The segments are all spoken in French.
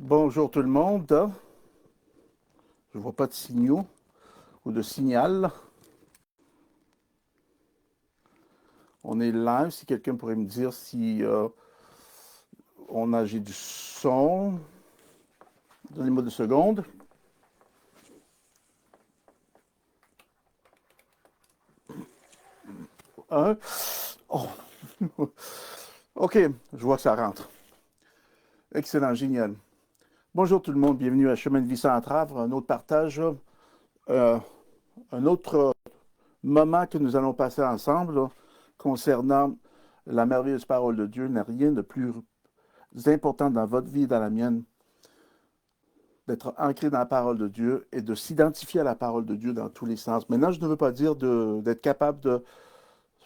Bonjour tout le monde. Je ne vois pas de signaux ou de signal. On est live. Si quelqu'un pourrait me dire si j'ai du son. Donnez-moi 2 secondes. Un. Oh. OK, je vois que ça rentre. Excellent, génial. Bonjour tout le monde, bienvenue à Chemin de vie sans entrave, un autre partage, un autre moment que nous allons passer ensemble concernant la merveilleuse parole de Dieu. Il n'y a rien de plus important dans votre vie et dans la mienne d'être ancré dans la parole de Dieu et de s'identifier à la parole de Dieu dans tous les sens. Maintenant, je ne veux pas dire d'être capable de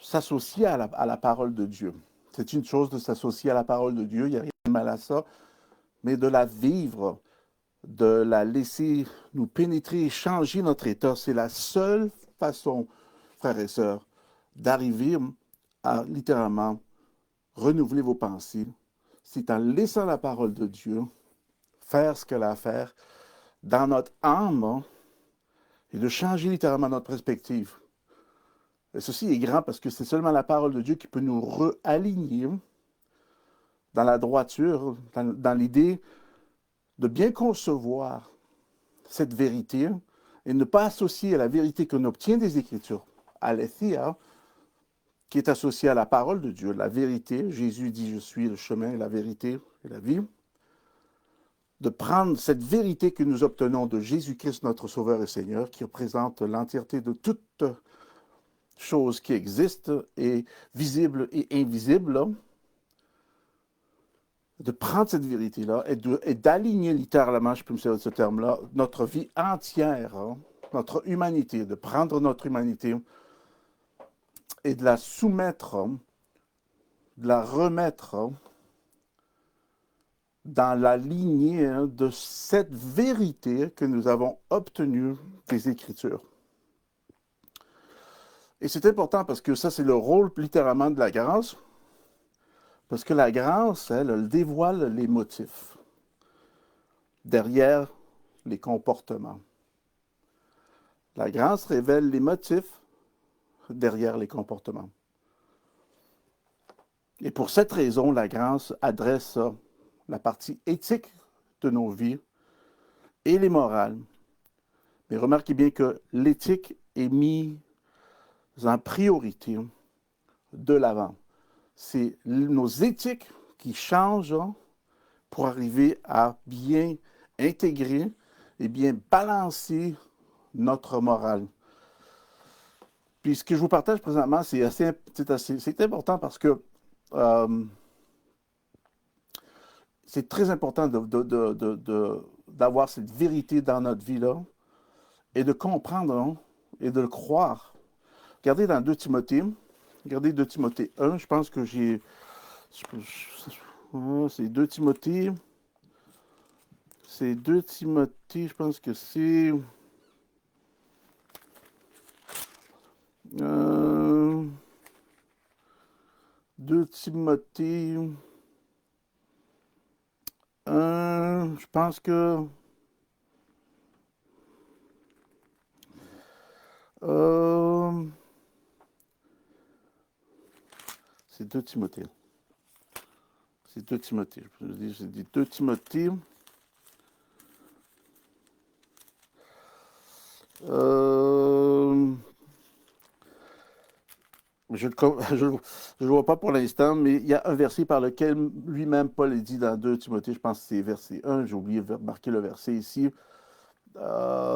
s'associer à la parole de Dieu. C'est une chose de s'associer à la parole de Dieu, il n'y a rien de mal à ça, mais de la vivre, de la laisser nous pénétrer et changer notre état, c'est la seule façon, frères et sœurs, d'arriver à littéralement renouveler vos pensées. C'est en laissant la parole de Dieu faire ce qu'elle a à faire dans notre âme et de changer littéralement notre perspective. Et ceci est grand parce que c'est seulement la parole de Dieu qui peut nous réaligner dans la droiture, dans l'idée de bien concevoir cette vérité et ne pas associer à la vérité qu'on obtient des Écritures, aletheia, qui est associée à la parole de Dieu, la vérité. Jésus dit, je suis le chemin, la vérité et la vie. De prendre cette vérité que nous obtenons de Jésus-Christ, notre Sauveur et Seigneur, qui représente l'entièreté de toute chose qui existe, et visible et invisible, de prendre cette vérité-là et d'aligner littéralement, je peux me servir de ce terme-là, notre vie entière, notre humanité, de prendre notre humanité et de la soumettre, de la remettre dans la lignée de cette vérité que nous avons obtenue des Écritures. Et c'est important parce que ça, c'est le rôle littéralement de la grâce, parce que la grâce, elle dévoile les motifs derrière les comportements. La grâce révèle les motifs derrière les comportements. Et pour cette raison, la grâce adresse la partie éthique de nos vies et les morales. Mais remarquez bien que l'éthique est mise en priorité de l'avant. C'est nos éthiques qui changent pour arriver à bien intégrer et bien balancer notre morale. Puis ce que je vous partage présentement, c'est important parce que c'est très important d'avoir cette vérité dans notre vie-là et de comprendre et de le croire. Regardez dans 2 Timothée, regardez 2 Timothée 1, je pense que c'est 2 Timothée, je pense que c'est 2 Timothée 1, je pense que c'est 2 Timothée. C'est 2 Timothée. J'ai dit 2 Timothée. Je ne le vois pas pour l'instant, mais il y a un verset par lequel lui-même Paul est dit dans 2 Timothée, je pense que c'est verset 1, j'ai oublié de marquer le verset ici.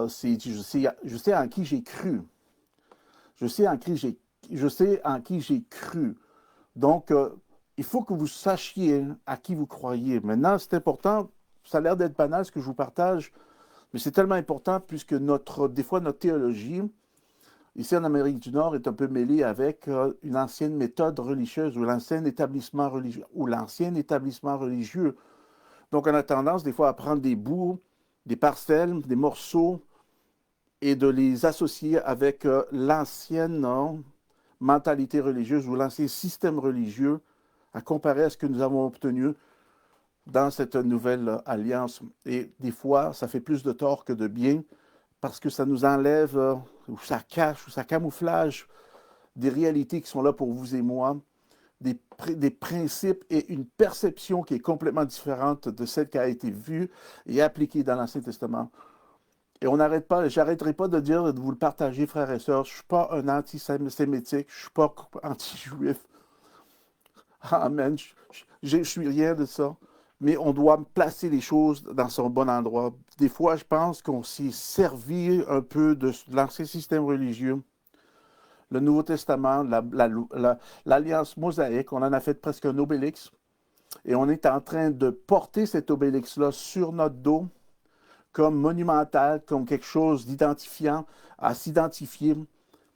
C'est je sais en qui j'ai cru. Je sais en qui j'ai cru. Donc, il faut que vous sachiez à qui vous croyez. Maintenant, c'est important, ça a l'air d'être banal ce que je vous partage, mais c'est tellement important puisque des fois, notre théologie, ici en Amérique du Nord, est un peu mêlée avec une ancienne méthode religieuse ou l'ancien établissement religieux. Donc, on a tendance des fois à prendre des bouts, des parcelles, des morceaux et de les associer avec l'ancienne mentalité religieuse ou l'ancien système religieux à comparer à ce que nous avons obtenu dans cette nouvelle alliance. Et des fois, ça fait plus de tort que de bien parce que ça nous enlève, ou ça cache, ou ça camouflage des réalités qui sont là pour vous et moi, des principes et une perception qui est complètement différente de celle qui a été vue et appliquée dans l'Ancien Testament. Et on n'arrête pas, j'arrêterai pas de dire, de vous le partager, frères et sœurs, je ne suis pas un antisémitique, je ne suis pas anti-juif. Amen. Je ne suis rien de ça. Mais on doit placer les choses dans son bon endroit. Des fois, je pense qu'on s'est servi un peu de l'ancien système religieux, le Nouveau Testament, l'Alliance mosaïque. On en a fait presque un obélix. Et on est en train de porter cet obélix-là sur notre dos comme monumental, comme quelque chose d'identifiant, à s'identifier.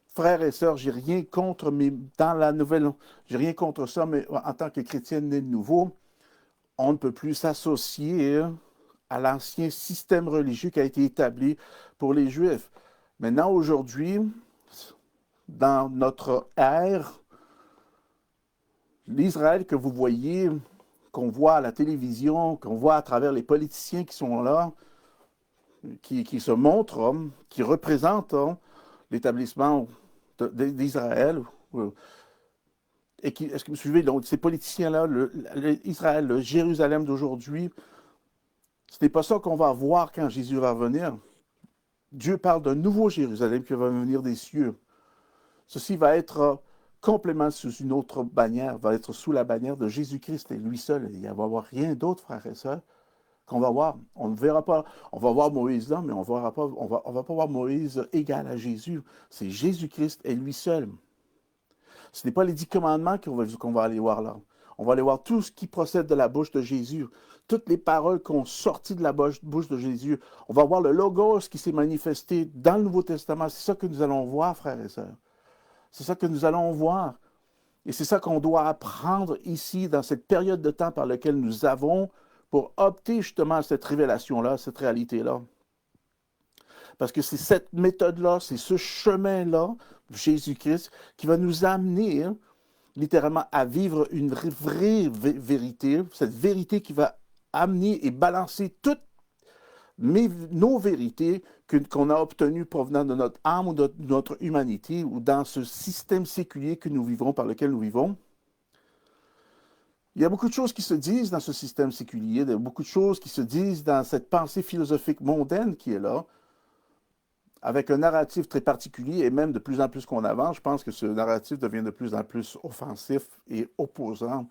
Frères et sœurs, j'ai rien contre, mais dans la nouvelle, j'ai rien contre ça, mais en tant que chrétien né de nouveau, on ne peut plus s'associer à l'ancien système religieux qui a été établi pour les Juifs. Maintenant, aujourd'hui, dans notre ère, l'Israël que vous voyez, qu'on voit à la télévision, qu'on voit à travers les politiciens qui sont là, qui se montrent, qui représentent l'établissement d'Israël, et qui, est-ce que vous suivez, donc, ces politiciens-là, Israël, le Jérusalem d'aujourd'hui, ce n'est pas ça qu'on va voir quand Jésus va venir. Dieu parle d'un nouveau Jérusalem qui va venir des cieux. Ceci va être complètement sous une autre bannière, va être sous la bannière de Jésus-Christ et lui seul. Il n'y va y avoir rien d'autre, frères et sœurs, qu'on va voir. On ne verra pas, on va voir Moïse là, mais on va pas voir Moïse égal à Jésus. C'est Jésus-Christ et lui seul. Ce n'est pas les 10 commandements qu'on va aller voir là. On va aller voir tout ce qui procède de la bouche de Jésus. Toutes les paroles qui ont sorti de la bouche de Jésus. On va voir le Logos qui s'est manifesté dans le Nouveau Testament. C'est ça que nous allons voir, frères et sœurs. C'est ça que nous allons voir. Et c'est ça qu'on doit apprendre ici, dans cette période de temps par laquelle nous avons, pour opter justement à cette révélation-là, cette réalité-là. Parce que c'est cette méthode-là, c'est ce chemin-là, Jésus-Christ, qui va nous amener littéralement à vivre une vraie vérité, cette vérité qui va amener et balancer toutes nos vérités qu'on a obtenues provenant de notre âme ou de notre humanité ou dans ce système séculier que nous vivons, par lequel nous vivons. Il y a beaucoup de choses qui se disent dans ce système séculier, il y a beaucoup de choses qui se disent dans cette pensée philosophique mondaine qui est là, avec un narratif très particulier et même de plus en plus qu'on avance, je pense que ce narratif devient de plus en plus offensif et opposant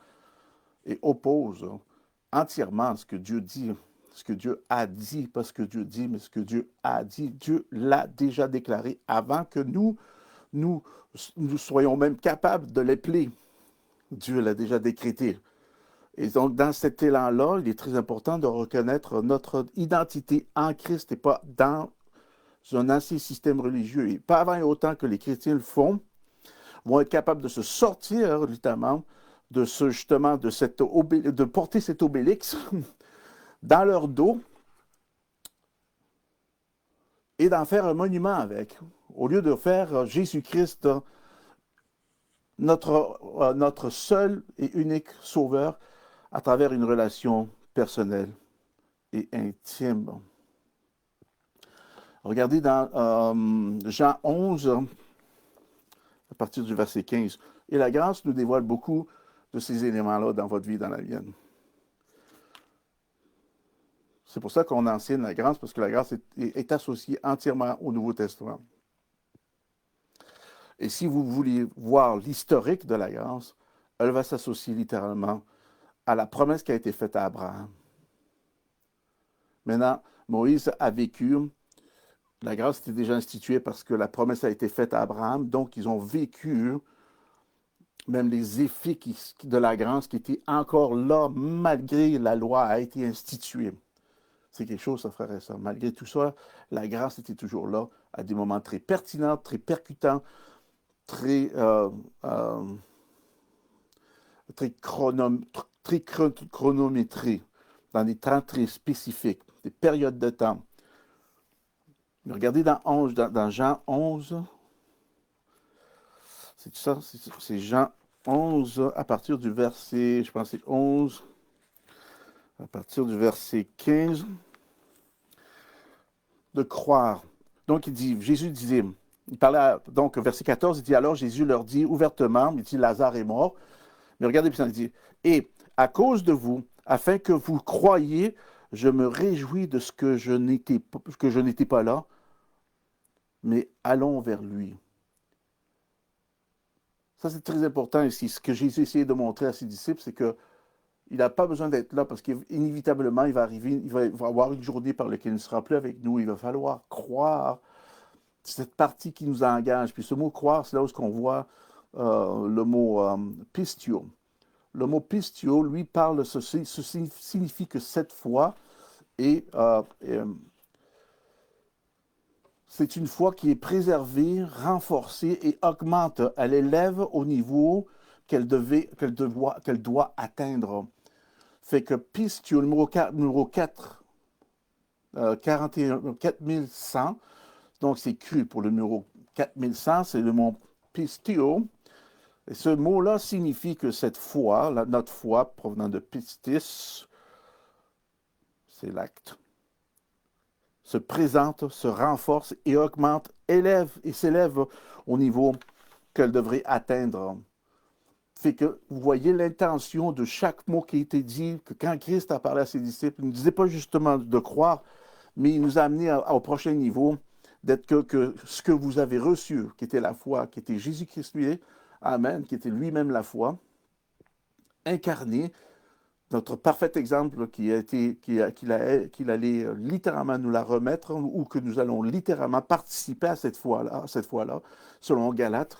et oppose entièrement ce que Dieu dit, ce que Dieu a dit, pas ce que Dieu dit, mais ce que Dieu a dit. Dieu l'a déjà déclaré avant que nous soyons même capables de l'épeler. Dieu l'a déjà décrété. Et donc, dans cet élan-là, il est très important de reconnaître notre identité en Christ et pas dans un ancien système religieux. Et pas avant et autant que les chrétiens le font, vont être capables de se sortir, notamment, de de porter cet obélix dans leur dos et d'en faire un monument avec, au lieu de faire Jésus-Christ notre seul et unique sauveur à travers une relation personnelle et intime. Regardez dans Jean 11, à partir du verset 15. Et la grâce nous dévoile beaucoup de ces éléments-là dans votre vie, dans la mienne. C'est pour ça qu'on enseigne la grâce, parce que la grâce est associée entièrement au Nouveau Testament. Et si vous voulez voir l'historique de la grâce, elle va s'associer littéralement à la promesse qui a été faite à Abraham. Maintenant, Moïse a vécu, la grâce était déjà instituée parce que la promesse a été faite à Abraham, donc ils ont vécu même les effets de la grâce qui étaient encore là malgré la loi a été instituée. C'est quelque chose, ça, frère et sœurs. Malgré tout ça, la grâce était toujours là à des moments très pertinents, très percutants, très chronométrés, dans des temps très spécifiques, des périodes de temps. Mais regardez dans Jean 11, c'est ça, c'est Jean 11 à partir du verset, je pense que c'est 11, à partir du verset 15, de croire. Donc, Jésus disait, il parlait, donc, verset 14, il dit, alors Jésus leur dit ouvertement, il dit, Lazare est mort. Mais regardez, puis il dit, et à cause de vous, afin que vous croyiez, je me réjouis de ce que je n'étais pas là, mais allons vers lui. Ça, c'est très important ici. Ce que Jésus essayait de montrer à ses disciples, c'est que il n'a pas besoin d'être là parce qu'inévitablement, il va arriver, il va avoir une journée par laquelle il ne sera plus avec nous. Il va falloir croire. C'est cette partie qui nous engage. Puis ce mot croire, c'est là où on voit le mot pistio. Le mot pistio, lui, parle, ceci signifie que cette foi est, c'est une foi qui est préservée, renforcée et augmente. Elle élève au niveau qu'elle doit atteindre. Fait que pistio, numéro 4, 4100, donc c'est cru pour le numéro 4100, c'est le mot pistio. Et ce mot-là signifie que cette foi, notre foi provenant de pistis, c'est l'acte, se présente, se renforce et augmente, élève et s'élève au niveau qu'elle devrait atteindre. Fait que vous voyez l'intention de chaque mot qui a été dit, que quand Christ a parlé à ses disciples, il ne disait pas justement de croire, mais il nous a amené au prochain niveau, d'être que ce que vous avez reçu, qui était la foi, qui était Jésus-Christ lui, Amen, qui était lui-même la foi, incarné, notre parfait exemple qu'il allait littéralement nous la remettre, ou que nous allons littéralement participer à cette foi-là, selon Galates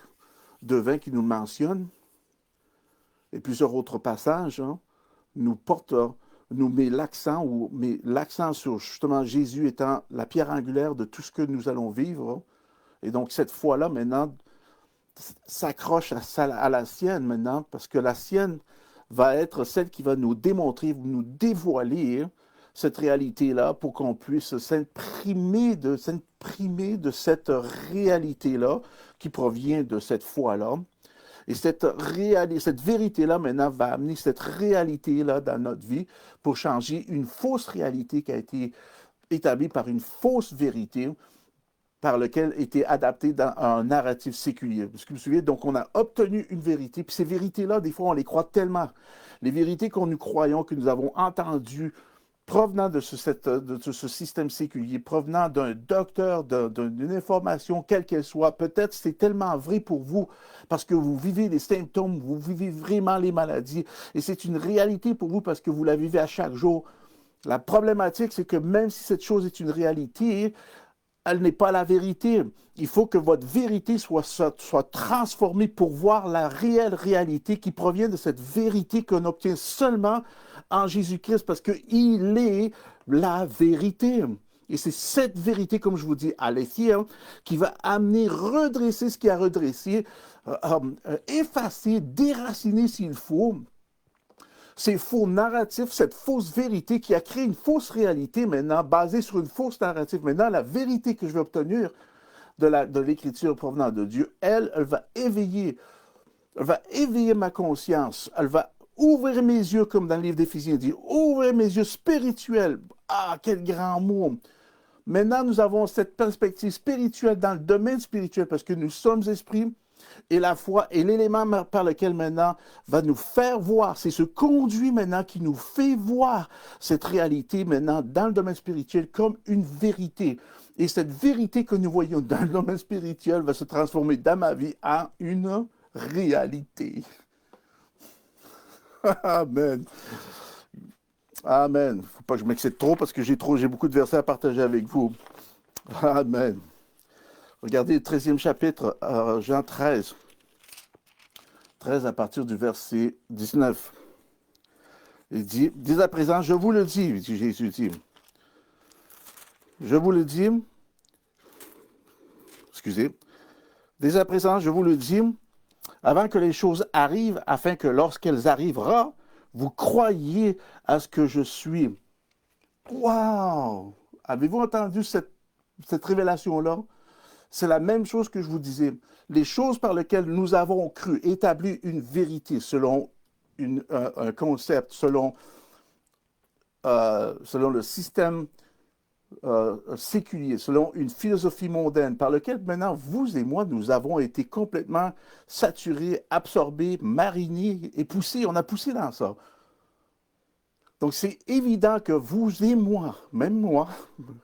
2:20 qui nous mentionne, et plusieurs autres passages, nous met l'accent sur justement Jésus étant la pierre angulaire de tout ce que nous allons vivre. Et donc cette foi-là, maintenant, s'accroche à la sienne maintenant, parce que la sienne va être celle qui va nous démontrer, nous dévoiler cette réalité-là pour qu'on puisse s'imprimer de cette réalité-là qui provient de cette foi-là. Et cette vérité-là, maintenant, va amener cette réalité-là dans notre vie pour changer une fausse réalité qui a été établie par une fausse vérité par laquelle était adapté dans un narratif séculier. Parce que vous vous souvenez, donc on a obtenu une vérité, puis ces vérités-là, des fois, on les croit tellement. Les vérités que nous croyons, que nous avons entendues, provenant de ce système séculier, provenant d'un docteur, d'une information, quelle qu'elle soit, peut-être c'est tellement vrai pour vous, parce que vous vivez les symptômes, vous vivez vraiment les maladies, et c'est une réalité pour vous parce que vous la vivez à chaque jour. La problématique, c'est que même si cette chose est une réalité, elle n'est pas la vérité. Il faut que votre vérité soit transformée pour voir la réelle réalité qui provient de cette vérité qu'on obtient seulement en Jésus-Christ, parce qu'il est la vérité. Et c'est cette vérité, comme je vous dis à l'effet, qui va amener, redresser ce qui a redressé, effacer, déraciner s'il faut, ces faux narratifs, cette fausse vérité qui a créé une fausse réalité maintenant, basée sur une fausse narrative. Maintenant, la vérité que je vais obtenir de l'écriture provenant de Dieu, elle va éveiller ma conscience, elle va ouvrir mes yeux, comme dans le livre d'Éphésiens dit, ouvrir mes yeux spirituels. Ah, quel grand mot! Maintenant, nous avons cette perspective spirituelle dans le domaine spirituel parce que nous sommes esprits. Et la foi est l'élément par lequel maintenant va nous faire voir. C'est ce conduit maintenant qui nous fait voir cette réalité maintenant dans le domaine spirituel comme une vérité. Et cette vérité que nous voyons dans le domaine spirituel va se transformer dans ma vie en une réalité. Amen. Amen. Faut pas que je m'excite trop parce que j'ai beaucoup de versets à partager avec vous. Amen. Regardez le 13e chapitre, Jean 13. 13 à partir du verset 19. Il dit, dès à présent, je vous le dis, Jésus dit. Je vous le dis, excusez, dès à présent, je vous le dis, avant que les choses arrivent, afin que lorsqu'elles arriveront, vous croyiez à ce que je suis. Wow! Avez-vous entendu cette révélation-là? C'est la même chose que je vous disais. Les choses par lesquelles nous avons cru, établi une vérité selon un concept, selon selon le système séculier, selon une philosophie mondaine par lequel maintenant vous et moi, nous avons été complètement saturés, absorbés, marinés et poussés. On a poussé dans ça. Donc c'est évident que vous et moi, même moi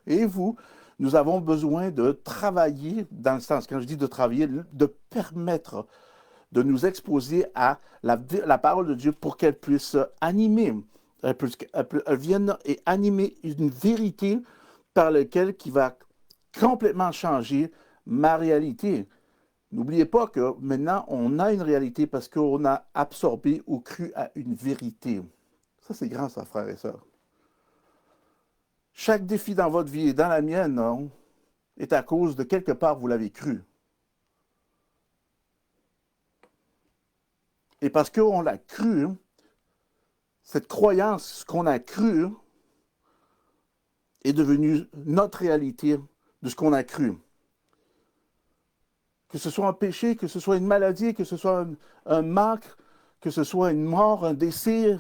et vous, nous avons besoin de travailler, dans le sens, quand je dis de travailler, de permettre de nous exposer à la parole de Dieu pour qu'elle puisse animer, elle vienne et animer une vérité par laquelle qui va complètement changer ma réalité. N'oubliez pas que maintenant, on a une réalité parce qu'on a absorbé ou cru à une vérité. Ça, c'est grand, ça, frères et sœurs. Chaque défi dans votre vie et dans la mienne, non, est à cause de quelque part vous l'avez cru. Et parce qu'on l'a cru, cette croyance qu'on a cru est devenue notre réalité de ce qu'on a cru. Que ce soit un péché, que ce soit une maladie, que ce soit un manque, que ce soit une mort, un décès,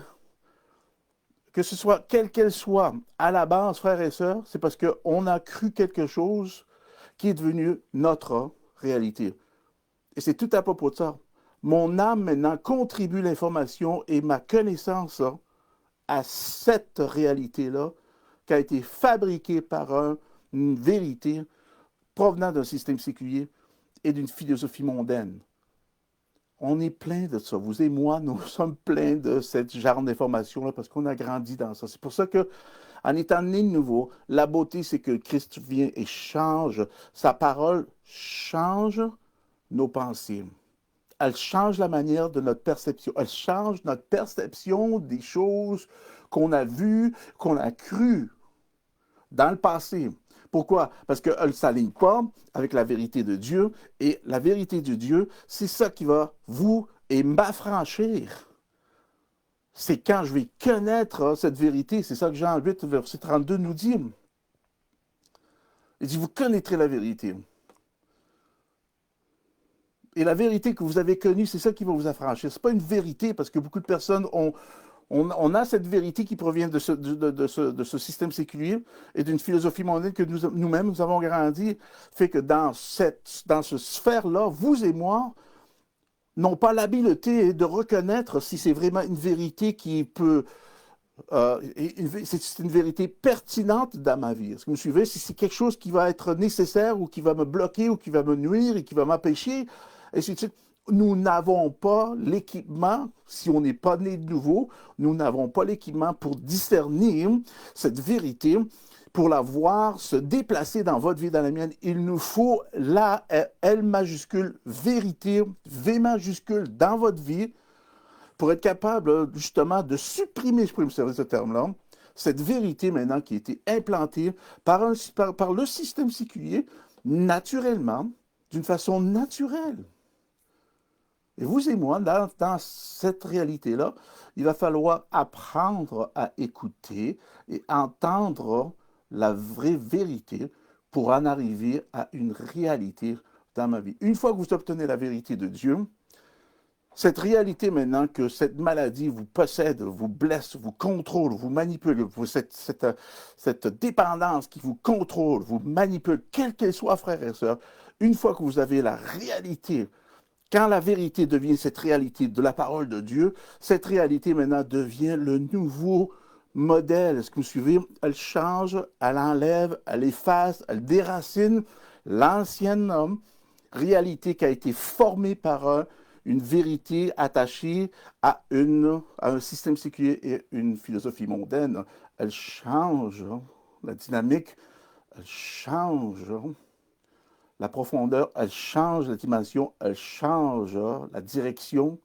que ce soit quelle qu'elle soit, à la base, frères et sœurs, c'est parce qu'on a cru quelque chose qui est devenu notre réalité. Et c'est tout à propos de ça. Mon âme, maintenant, contribue l'information et ma connaissance à cette réalité-là qui a été fabriquée par une vérité provenant d'un système séculier et d'une philosophie mondaine. On est plein de ça. Vous et moi, nous sommes pleins de ce genre d'informations-là parce qu'on a grandi dans ça. C'est pour ça que, en étant né de nouveau, la beauté, c'est que Christ vient et change. Sa parole change nos pensées. Elle change la manière de notre perception. Elle change notre perception des choses qu'on a vues, qu'on a crues dans le passé. Pourquoi? Parce qu'elle ne s'aligne pas avec la vérité de Dieu. Et la vérité de Dieu, c'est ça qui va vous et m'affranchir. C'est quand je vais connaître cette vérité. C'est ça que Jean 8, verset 32 nous dit. Il dit, vous connaîtrez la vérité. Et la vérité que vous avez connue, c'est ça qui va vous affranchir. Ce n'est pas une vérité, parce que beaucoup de personnes on a cette vérité qui provient de ce système séculier et d'une philosophie mondaine que nous-mêmes, nous avons grandi, fait que dans ce sphère-là, vous et moi n'ont pas l'habileté de reconnaître si c'est vraiment une vérité qui peut... c'est une vérité pertinente dans ma vie. Est-ce que vous me suivez? Si c'est quelque chose qui va être nécessaire ou qui va me bloquer ou qui va me nuire et qui va m'empêcher, et ainsi de suite. Nous n'avons pas l'équipement, si on n'est pas né de nouveau, nous n'avons pas l'équipement pour discerner cette vérité, pour la voir se déplacer dans votre vie, dans la mienne. Il nous faut la L majuscule, vérité, V majuscule dans votre vie, pour être capable justement de supprimer, je peux me servir de ce terme-là, cette vérité maintenant qui a été implantée par le système séculier, naturellement, d'une façon naturelle. Et vous et moi, dans cette réalité-là, il va falloir apprendre à écouter et entendre la vraie vérité pour en arriver à une réalité dans ma vie. Une fois que vous obtenez la vérité de Dieu, cette réalité maintenant que cette maladie vous possède, vous blesse, vous contrôle, vous manipule, cette dépendance qui vous contrôle, vous manipule, quelle qu'elle soit, frères et sœurs, une fois que vous avez la réalité, quand la vérité devient cette réalité de la parole de Dieu, cette réalité maintenant devient le nouveau modèle. Est-ce que vous suivez? Elle change, elle enlève, elle efface, elle déracine l'ancienne réalité qui a été formée par une vérité attachée à un système séculier et une philosophie mondaine. Elle change la dynamique, elle change la profondeur, elle change la dimension, elle change la direction,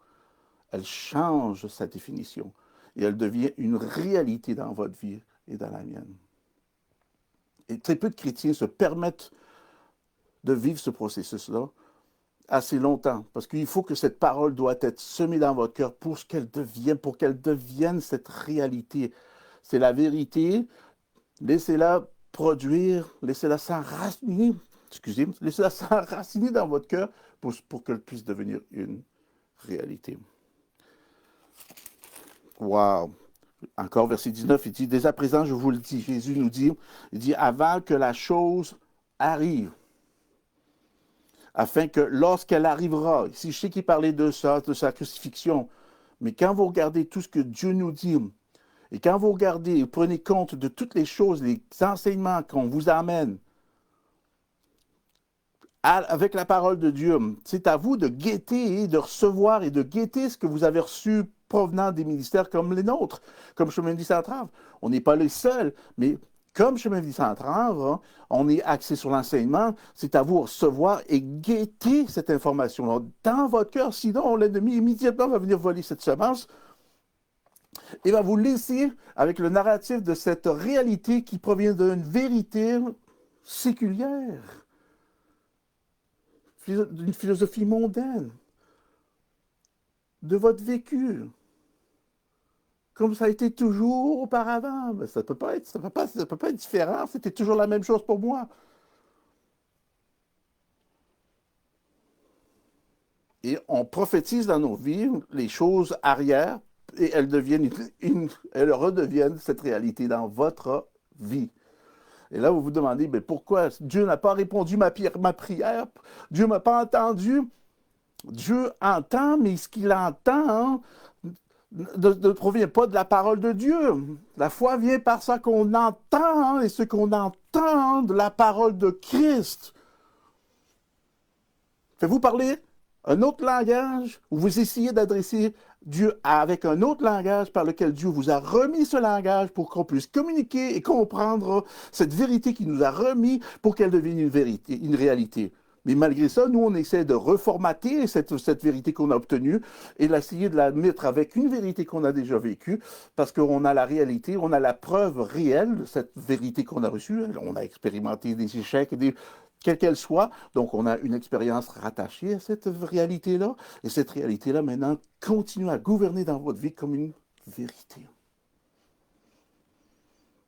elle change sa définition. Et elle devient une réalité dans votre vie et dans la mienne. Et très peu de chrétiens se permettent de vivre ce processus-là assez longtemps, parce qu'il faut que cette parole doit être semée dans votre cœur pour qu'elle devienne cette réalité. C'est la vérité, laissez-la produire, laissez-la s'enraciner. Excusez-moi, laissez-la s'enraciner dans votre cœur pour qu'elle puisse devenir une réalité. Wow! Encore, verset 19, il dit, dès à présent, je vous le dis, Jésus nous dit, il dit, avant que la chose arrive, afin que lorsqu'elle arrivera, ici je sais qu'il parlait de ça, de sa crucifixion, mais quand vous regardez tout ce que Dieu nous dit, et quand vous regardez, vous prenez compte de toutes les choses, les enseignements qu'on vous amène avec la parole de Dieu, c'est à vous de guetter, de recevoir et de guetter ce que vous avez reçu provenant des ministères comme les nôtres, comme Chemin de Vie sans Entrave. On n'est pas les seuls, mais comme Chemin de Vie sans Entrave, on est axé sur l'enseignement, c'est à vous de recevoir et guetter cette information-là dans votre cœur. Sinon, l'ennemi immédiatement va venir voler cette semence et va vous laisser avec le narratif de cette réalité qui provient d'une vérité séculière, d'une philosophie mondaine, de votre vécu, comme ça a été toujours auparavant. Mais ça ne peut pas être différent, c'était toujours la même chose pour moi. Et on prophétise dans nos vies les choses arrière, et elles redeviennent cette réalité dans votre vie. Et là, vous vous demandez, mais pourquoi Dieu n'a pas répondu ma prière? Dieu ne m'a pas entendu? Dieu entend, mais ce qu'il entend ne provient pas de la parole de Dieu. La foi vient par ça qu'on entend, et ce qu'on entend de la parole de Christ. Faites-vous parler un autre langage, ou vous essayez d'adresser Dieu avec un autre langage par lequel Dieu vous a remis ce langage pour qu'on puisse communiquer et comprendre cette vérité qu'il nous a remis pour qu'elle devienne une réalité. Mais malgré ça, nous, on essaie de reformater cette vérité qu'on a obtenue et d'essayer de la mettre avec une vérité qu'on a déjà vécue, parce qu'on a la réalité, on a la preuve réelle de cette vérité qu'on a reçue. On a expérimenté des échecs, quelle qu'elle soit. Donc, on a une expérience rattachée à cette réalité-là. Et cette réalité-là, maintenant, continue à gouverner dans votre vie comme une vérité.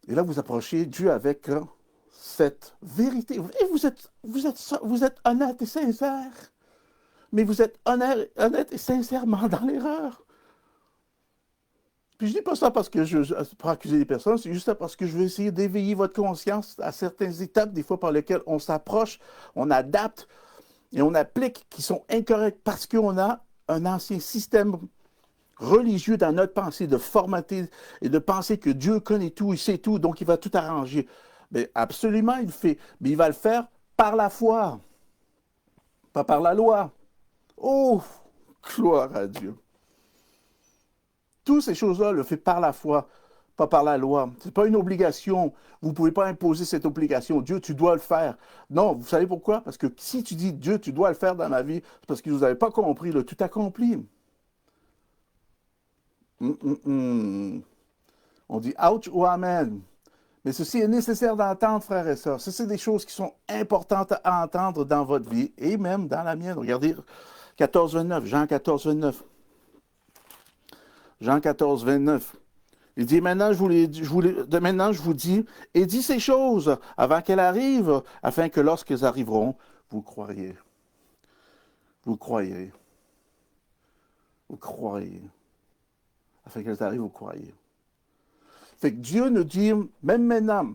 Et là, vous approchez Dieu avec cette vérité. Et vous êtes honnête et sincère. Mais vous êtes honnête et sincèrement dans l'erreur. Puis je ne dis pas ça pour accuser les personnes, c'est juste parce que je veux essayer d'éveiller votre conscience à certaines étapes, des fois par lesquelles on s'approche, on adapte et on applique qui sont incorrectes parce qu'on a un ancien système religieux dans notre pensée de formater et de penser que Dieu connaît tout, il sait tout, donc il va tout arranger. Mais absolument, il le fait. Mais il va le faire par la foi, pas par la loi. Oh, gloire à Dieu. Toutes ces choses-là, le fait par la foi, pas par la loi. Ce n'est pas une obligation. Vous ne pouvez pas imposer cette obligation. Dieu, tu dois le faire. Non, vous savez pourquoi? Parce que si tu dis, Dieu, tu dois le faire dans ma vie, c'est parce que vous n'avez pas compris le tout accompli. On dit ouch ou amen. Mais ceci est nécessaire d'entendre, frères et sœurs. C'est des choses qui sont importantes à entendre dans votre vie et même dans la mienne. Regardez 14, 29, Jean 14, 29. Jean 14, 29. Il dit, maintenant je vous dis, et dis ces choses avant qu'elles arrivent, afin que lorsqu'elles arriveront, vous croiriez. Vous croyez. Vous croyez. Afin qu'elles arrivent, vous croyez. Fait que Dieu nous dit, même maintenant,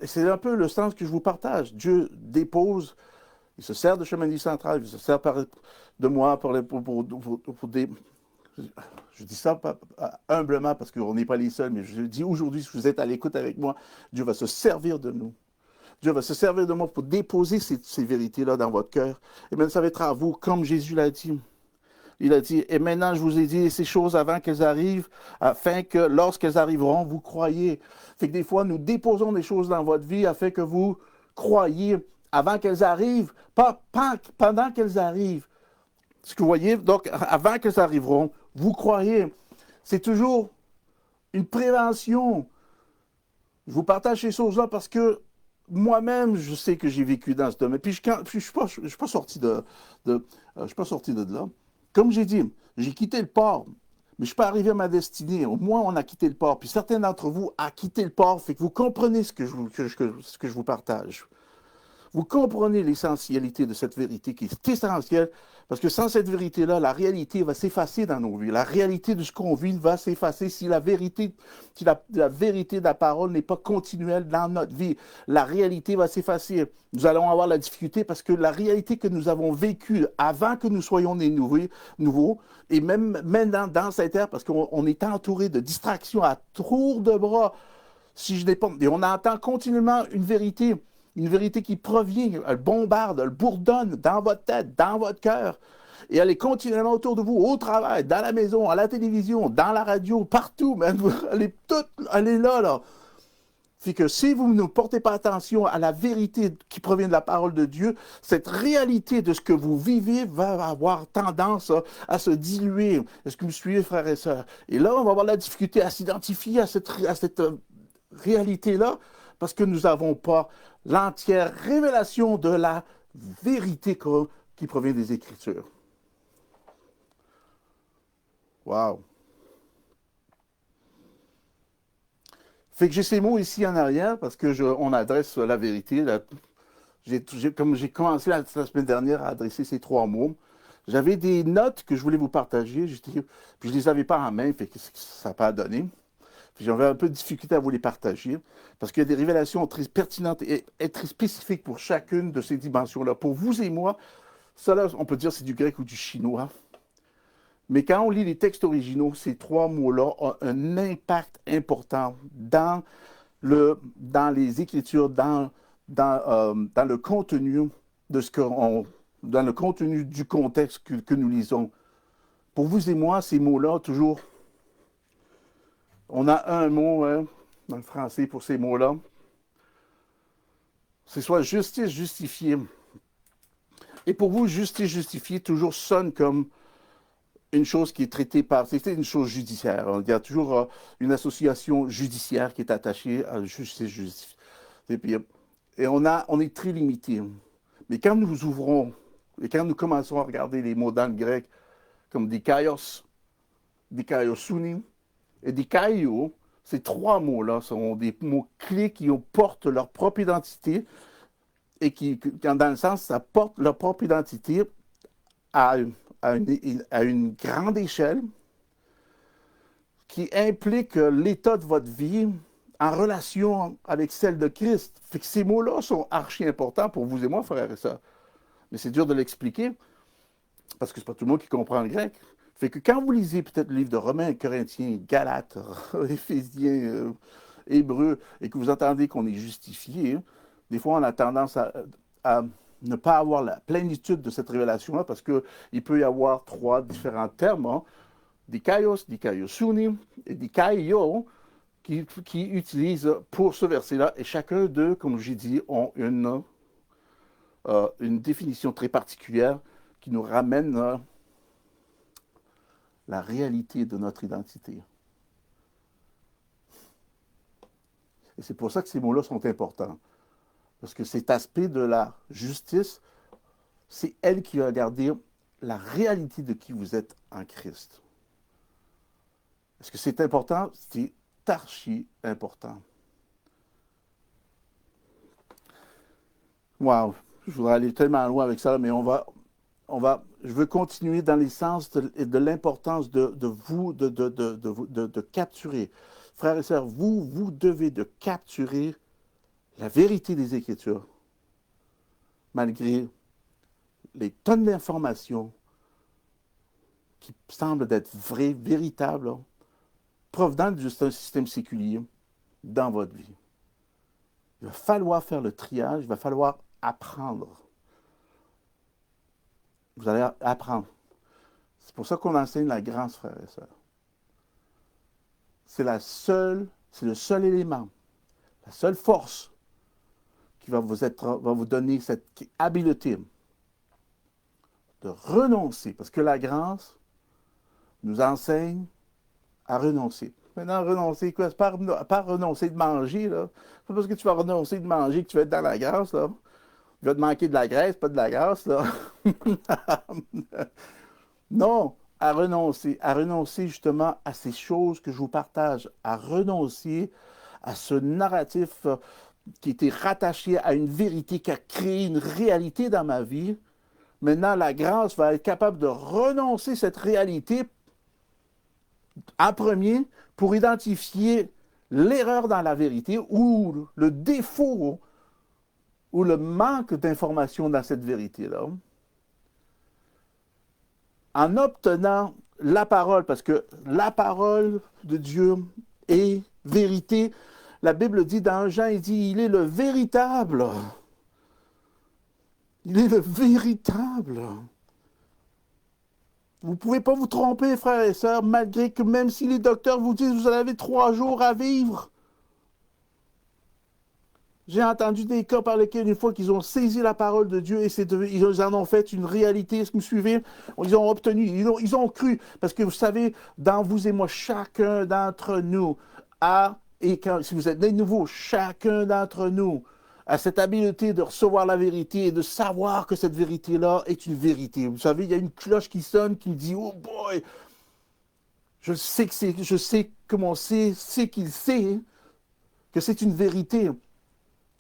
c'est un peu le sens que je vous partage. Dieu dépose, il se sert de chemin de vie central, il se sert de moi pour des... Je dis ça humblement parce qu'on n'est pas les seuls, mais je dis aujourd'hui, si vous êtes à l'écoute avec moi, Dieu va se servir de nous. Dieu va se servir de moi pour déposer ces vérités-là dans votre cœur. Et bien, ça va être à vous, comme Jésus l'a dit. Il a dit, et maintenant je vous ai dit ces choses avant qu'elles arrivent, afin que lorsqu'elles arriveront, vous croyez. Fait que des fois, nous déposons des choses dans votre vie afin que vous croyiez avant qu'elles arrivent, pas pendant qu'elles arrivent. Ce que vous voyez, donc, avant qu'elles arriveront, vous croyez. C'est toujours une prévention. Je vous partage ces choses-là parce que moi-même, je sais que j'ai vécu dans ce domaine. Puis je ne suis pas sorti de là. Comme j'ai dit, j'ai quitté le port, mais je ne suis pas arrivé à ma destinée. Au moins, on a quitté le port. Puis certains d'entre vous ont quitté le port, fait que vous comprenez ce que je vous partage. Vous comprenez l'essentialité de cette vérité qui est essentielle Parce que sans cette vérité-là, la réalité va s'effacer dans nos vies. La réalité de ce qu'on vit va s'effacer si la vérité, la vérité de la parole n'est pas continuelle dans notre vie. La réalité va s'effacer. Nous allons avoir la difficulté parce que la réalité que nous avons vécue avant que nous soyons nés nouveaux, et même maintenant dans cette ère, parce qu'on est entouré de distractions à tour de bras. Si je n'ai pas, et on entend continuellement une vérité qui provient, elle bombarde, elle bourdonne dans votre tête, dans votre cœur. Et elle est continuellement autour de vous, au travail, dans la maison, à la télévision, dans la radio, partout. Man. Elle est là, là. C'est que si vous ne portez pas attention à la vérité qui provient de la parole de Dieu, cette réalité de ce que vous vivez va avoir tendance à se diluer. Est-ce que vous suivez, frères et sœurs? Et là, on va avoir la difficulté à s'identifier à cette réalité-là parce que nous n'avons pas l'entière révélation de la vérité qui provient des Écritures. Wow! Fait que j'ai ces mots ici en arrière parce que on adresse la vérité. Comme j'ai commencé la semaine dernière à adresser ces 3 mots, j'avais des notes que je voulais vous partager, puis je ne les avais pas en main, fait que ça n'a pas donné. J'avais un peu de difficulté à vous les partager, parce qu'il y a des révélations très pertinentes et très spécifiques pour chacune de ces dimensions-là. Pour vous et moi, ça là, on peut dire c'est du grec ou du chinois. Mais quand on lit les textes originaux, ces 3 mots-là ont un impact important dans les Écritures, dans le contenu de dans le contenu du contexte que nous lisons. Pour vous et moi, ces mots-là, toujours, on a un mot dans le français pour ces mots-là. C'est soit justice, justifiée. Et pour vous, justice, justifiée, toujours sonne comme une chose qui est traitée c'est une chose judiciaire. Il y a toujours une association judiciaire qui est attachée à justice, justifiée. Et on est très limité. Mais quand nous ouvrons, et quand nous commençons à regarder les mots dans le grec, comme dikaios, dikaiosuni et dikaio, ces 3 mots-là sont des mots clés qui portent leur propre identité et qui, dans le sens, ça porte leur propre identité à une grande échelle qui implique l'état de votre vie en relation avec celle de Christ. Fait que ces mots-là sont archi importants pour vous et moi, frères et sœurs. Mais c'est dur de l'expliquer parce que c'est pas tout le monde qui comprend le grec. Fait que quand vous lisez peut-être le livre de Romains, Corinthiens, Galates, Éphésiens, Hébreux, et que vous entendez qu'on est justifié, des fois on a tendance à ne pas avoir la plénitude de cette révélation-là parce qu'il peut y avoir 3 différents termes, hein, dikaios, dikaiosuni et dikaio, qui utilisent pour ce verset-là, et chacun d'eux, comme j'ai dit, ont une définition très particulière qui nous ramène la réalité de notre identité. Et c'est pour ça que ces mots-là sont importants. Parce que cet aspect de la justice, c'est elle qui va garder la réalité de qui vous êtes en Christ. Est-ce que c'est important? C'est archi important. Wow, je voudrais aller tellement loin avec ça, mais je veux continuer dans les sens de l'importance de capturer. Frères et sœurs, vous devez de capturer la vérité des Écritures, malgré les tonnes d'informations qui semblent être vraies, véritables, provenant d'un système séculier dans votre vie. Il va falloir faire le triage, il va falloir apprendre. Vous allez apprendre. C'est pour ça qu'on enseigne la grâce, frères et sœurs. C'est le seul élément, la seule force qui va vous donner cette habileté de renoncer. Parce que la grâce nous enseigne à renoncer. Maintenant, renoncer quoi? C'est pas renoncer de manger, là. C'est pas parce que tu vas renoncer de manger que tu vas être dans la grâce, là. Il va te manquer de la graisse, pas de la grâce, là. Non, à renoncer justement à ces choses que je vous partage, à renoncer à ce narratif qui était rattaché à une vérité qui a créé une réalité dans ma vie, maintenant la grâce va être capable de renoncer cette réalité en premier pour identifier l'erreur dans la vérité ou le défaut ou le manque d'information dans cette vérité-là. En obtenant la parole, parce que la parole de Dieu est vérité. La Bible dit dans Jean, il dit, il est le véritable. Il est le véritable. Vous ne pouvez pas vous tromper, frères et sœurs, malgré que même si les docteurs vous disent vous en avez 3 jours à vivre. J'ai entendu des cas par lesquels, une fois qu'ils ont saisi la parole de Dieu et ils en ont fait une réalité, est-ce que vous me suivez? Ils ont obtenu, ils ont cru. Parce que vous savez, dans vous et moi, chacun d'entre nous a, et quand, si vous êtes né de nouveau, chacun d'entre nous a cette habileté de recevoir la vérité et de savoir que cette vérité-là est une vérité. Vous savez, il y a une cloche qui sonne qui me dit, oh boy, je sais que mon c'est qu'il sait que c'est une vérité.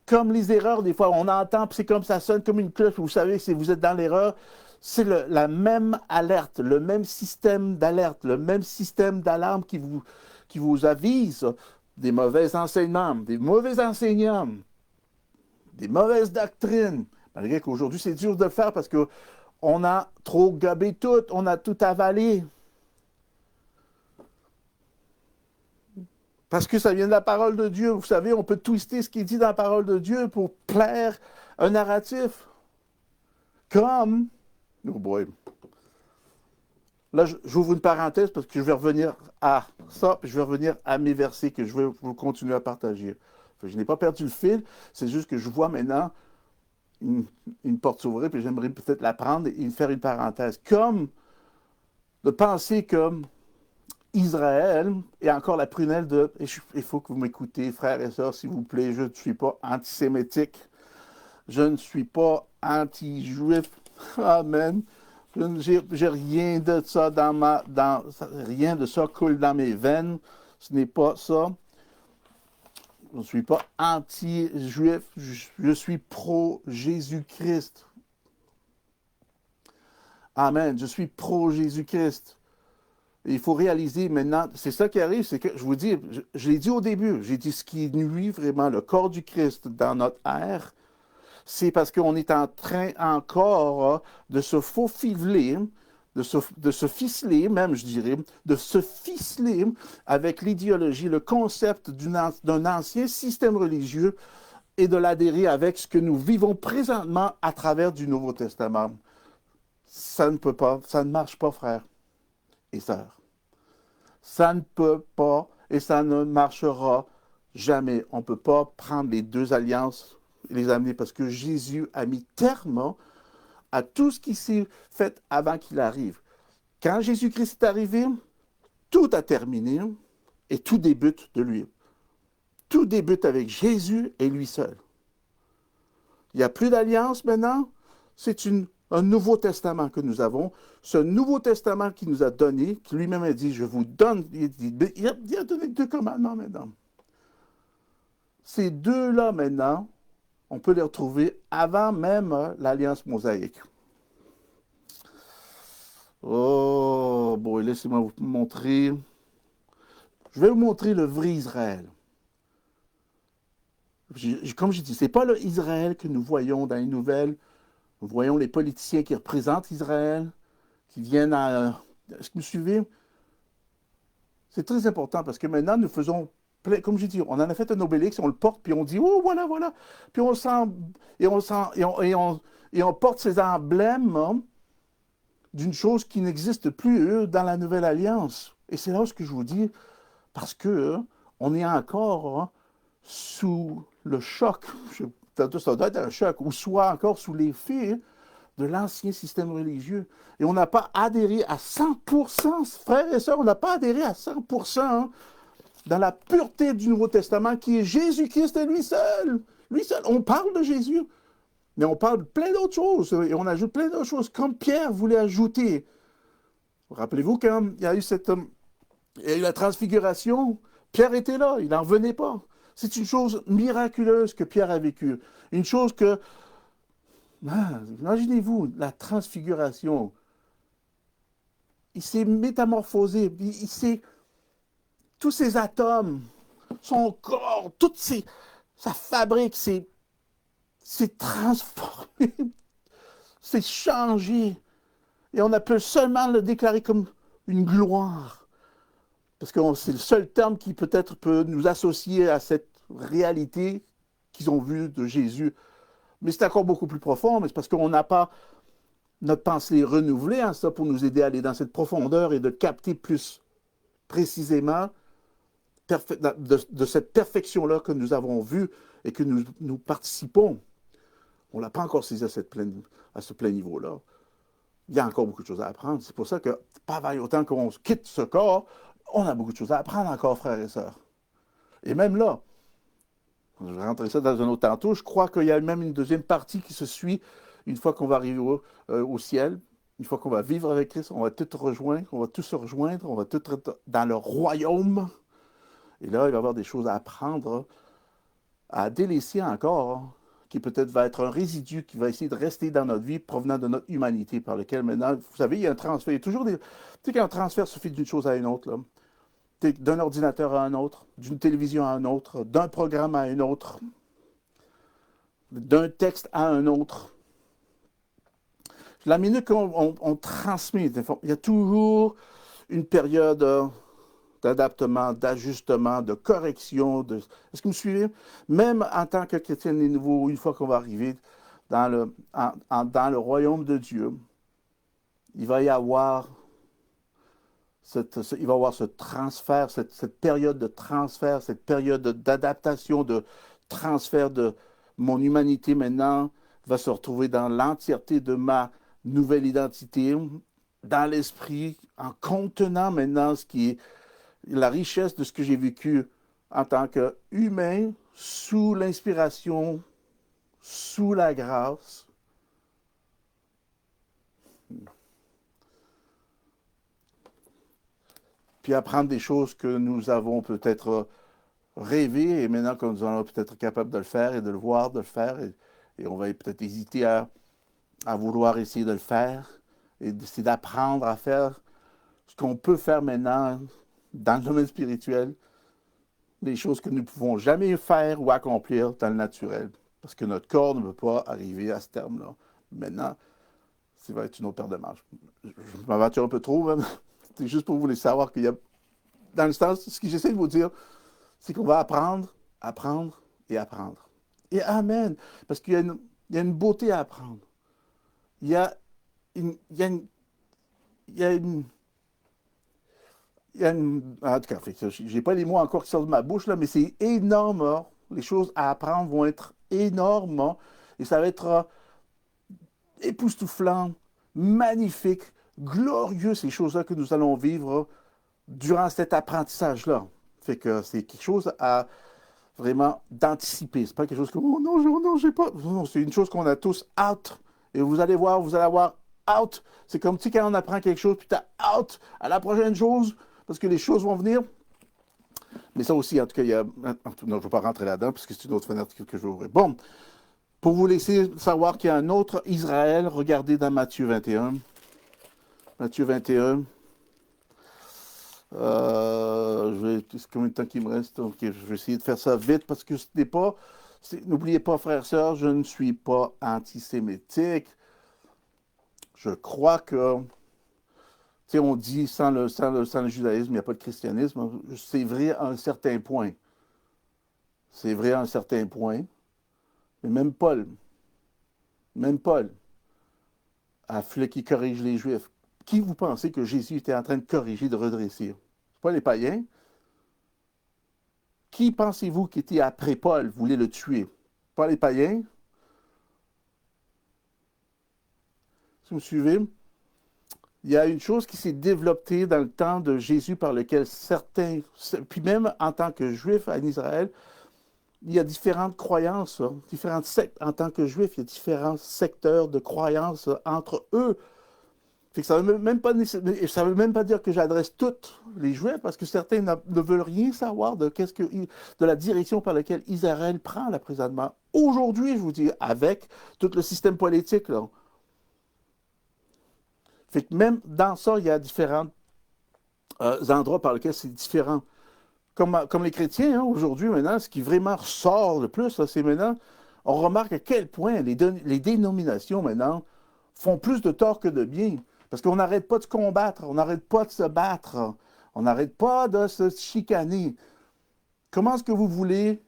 Comme les erreurs, des fois, on entend, puis c'est comme ça sonne comme une cloche. Vous savez, si vous êtes dans l'erreur, c'est la même alerte, le même système d'alerte, le même système d'alarme qui vous avise des mauvais enseignements, des mauvais enseignants, des mauvaises doctrines. Malgré qu'aujourd'hui, c'est dur de le faire parce qu'on a trop gobé tout, on a tout avalé. Parce que ça vient de la parole de Dieu. Vous savez, on peut twister ce qui est dit dans la parole de Dieu pour plaire un narratif. Comme... Oh boy. Là, j'ouvre une parenthèse parce que je vais revenir à ça, puis je vais revenir à mes versets que je vais vous continuer à partager. Je n'ai pas perdu le fil, c'est juste que je vois maintenant une porte s'ouvrir, puis j'aimerais peut-être la prendre et faire une parenthèse. Comme de penser comme Israël et encore la prunelle de... Il faut que vous m'écoutez, frères et sœurs, s'il vous plaît, je ne suis pas antisémitique, je ne suis pas anti-juif, amen. J'ai rien de ça rien de ça coule dans mes veines, ce n'est pas ça. Je ne suis pas anti-juif, je suis pro-Jésus-Christ. Amen, je suis pro-Jésus-Christ. Il faut réaliser maintenant, c'est ça qui arrive, c'est que, je vous dis, je l'ai dit au début, j'ai dit ce qui nuit vraiment le corps du Christ dans notre ère, c'est parce qu'on est en train encore de se faufiler, de se ficeler, même je dirais, de se ficeler avec l'idéologie, le concept d'un ancien système religieux et de l'adhérer avec ce que nous vivons présentement à travers du Nouveau Testament. Ça ne peut pas, ça ne marche pas, frère et sœurs. Ça ne peut pas et ça ne marchera jamais. On ne peut pas prendre les deux alliances et les amener parce que Jésus a mis terme à tout ce qui s'est fait avant qu'il arrive. Quand Jésus-Christ est arrivé, tout a terminé et tout débute de lui. Tout débute avec Jésus et lui seul. Il n'y a plus d'alliance maintenant, c'est un Nouveau Testament que nous avons. Ce Nouveau Testament qu'il nous a donné, qui lui-même a dit, je vous donne, il a donné 2 commandements maintenant. Ces 2-là maintenant, on peut les retrouver avant même l'Alliance mosaïque. Oh, bon, laissez-moi vous montrer. Je vais vous montrer le vrai Israël. Comme je dis, ce n'est pas le Israël que nous voyons dans les nouvelles. Nous voyons les politiciens qui représentent Israël, qui viennent à... Est-ce que vous me suivez? C'est très important parce que maintenant, nous faisons... Comme j'ai dit, on en a fait un obélix, on le porte, puis on dit, oh, voilà, voilà. Puis on sent... Et on porte ces emblèmes d'une chose qui n'existe plus dans la Nouvelle Alliance. Et c'est là ce que je vous dis, parce que on est encore sous le choc, ça doit être un choc, ou soit encore sous l'effet de l'ancien système religieux. Et on n'a pas adhéré à 100%, frères et sœurs, on n'a pas adhéré à 100% dans la pureté du Nouveau Testament qui est Jésus-Christ et lui seul. Lui seul. On parle de Jésus, mais on parle de plein d'autres choses, et on ajoute plein d'autres choses, comme Pierre voulait ajouter. Rappelez-vous quand il y a eu la transfiguration, Pierre était là, il n'en revenait pas. C'est une chose miraculeuse que Pierre a vécue. Une chose que Imaginez-vous la transfiguration. Il s'est métamorphosé. Tous ces atomes, son corps, sa fabrique s'est transformée, s'est changée. Et on peut seulement le déclarer comme une gloire. Parce que c'est le seul terme qui peut-être peut nous associer à cette réalité qu'ils ont vue de Jésus. Mais c'est encore beaucoup plus profond, mais c'est parce qu'on n'a pas notre pensée renouvelée hein, ça, pour nous aider à aller dans cette profondeur et de capter plus précisément de cette perfection-là que nous avons vue et que nous participons. On ne l'a pas encore saisi à ce plein niveau-là. Il y a encore beaucoup de choses à apprendre. C'est pour ça que, pas autant qu'on quitte ce corps, on a beaucoup de choses à apprendre encore, frères et sœurs. Et même là, je vais rentrer ça dans un autre tantôt, je crois qu'il y a même une deuxième partie qui se suit une fois qu'on va arriver au ciel, une fois qu'on va vivre avec Christ, on va tous se rejoindre, on va tous être dans le royaume. Et là, il va y avoir des choses à apprendre, à délaisser encore, qui peut-être va être un résidu qui va essayer de rester dans notre vie provenant de notre humanité, par lequel maintenant, vous savez, il y a un transfert. Il y a toujours des... Tu sais qu'un transfert suffit d'une chose à une autre, là. D'un ordinateur à un autre, d'une télévision à un autre, d'un programme à un autre, d'un texte à un autre. La minute qu'on transmet, il y a toujours une période d'adaptement, d'ajustement, de correction. Est-ce que vous me suivez? Même en tant que chrétien des nouveaux, une fois qu'on va arriver dans le royaume de Dieu, il va y avoir ce transfert, cette période de transfert, cette période d'adaptation, de transfert de mon humanité maintenant va se retrouver dans l'entièreté de ma nouvelle identité, dans l'esprit, en contenant maintenant ce qui est la richesse de ce que j'ai vécu en tant qu'humain, sous l'inspiration, sous la grâce. Puis apprendre des choses que nous avons peut-être rêvé et maintenant que nous allons peut-être être capables de le faire et de le voir, de le faire, et on va peut-être hésiter à vouloir essayer de le faire et d'essayer d'apprendre à faire ce qu'on peut faire maintenant dans le domaine spirituel, des choses que nous ne pouvons jamais faire ou accomplir dans le naturel, parce que notre corps ne peut pas arriver à ce terme-là. Maintenant, ça va être une autre paire de manches. Je m'aventure un peu trop, même. C'est juste pour vous laisser savoir qu'il y a, dans le sens, ce que j'essaie de vous dire, c'est qu'on va apprendre, apprendre et apprendre. Et amen, parce qu'il y a une beauté à apprendre. Il y a une, en tout cas, je n'ai pas les mots encore qui sortent de ma bouche, là, mais c'est énorme. Hein. Les choses à apprendre vont être énormes. Hein, et ça va être époustouflant, magnifique, glorieux, ces choses-là que nous allons vivre durant cet apprentissage-là. Fait que c'est quelque chose à vraiment d'anticiper. C'est pas quelque chose que, oh non, j'ai pas. Non, c'est une chose qu'on a tous hâte. Et vous allez avoir hâte. C'est comme si quand on apprend quelque chose, puis tu as hâte à la prochaine chose, parce que les choses vont venir. Mais ça aussi, en tout cas, il y a... Non, je ne vais pas rentrer là-dedans, parce que c'est une autre fenêtre que je vais ouvrir. Bon, pour vous laisser savoir qu'il y a un autre Israël, regardez dans Matthieu 21. Matthieu 21. Combien de temps qu'il me reste? Ok, je vais essayer de faire ça vite, parce que ce n'est pas... N'oubliez pas, frères et sœurs, je ne suis pas antisémitique. Je crois que... Tu sais, on dit sans le judaïsme, il n'y a pas de christianisme. C'est vrai à un certain point. C'est vrai à un certain point. Mais même Paul a fallu qu'il corrige les Juifs. Qui vous pensez que Jésus était en train de corriger, de redresser? C'est pas les païens. Qui pensez-vous qui était après Paul, voulait le tuer? Pas les païens. Si vous me suivez? Il y a une chose qui s'est développée dans le temps de Jésus par lequel certains, puis même en tant que Juifs en Israël, il y a différentes croyances, différentes sectes. En tant que Juifs, il y a différents secteurs de croyances entre eux. Fait que ça ne veut même pas dire que j'adresse tous les Juifs, parce que certains ne veulent rien savoir de la direction par laquelle Israël prend là présentement. Aujourd'hui, je vous dis, avec tout le système politique, là. Fait que même dans ça, il y a différents endroits par lesquels c'est différent. Comme les chrétiens, hein, aujourd'hui, maintenant, ce qui vraiment ressort le plus, là, c'est maintenant, on remarque à quel point les dénominations, maintenant, font plus de tort que de bien. Parce qu'on n'arrête pas de se combattre, on n'arrête pas de se battre, on n'arrête pas de se chicaner. Comment est-ce que vous voulez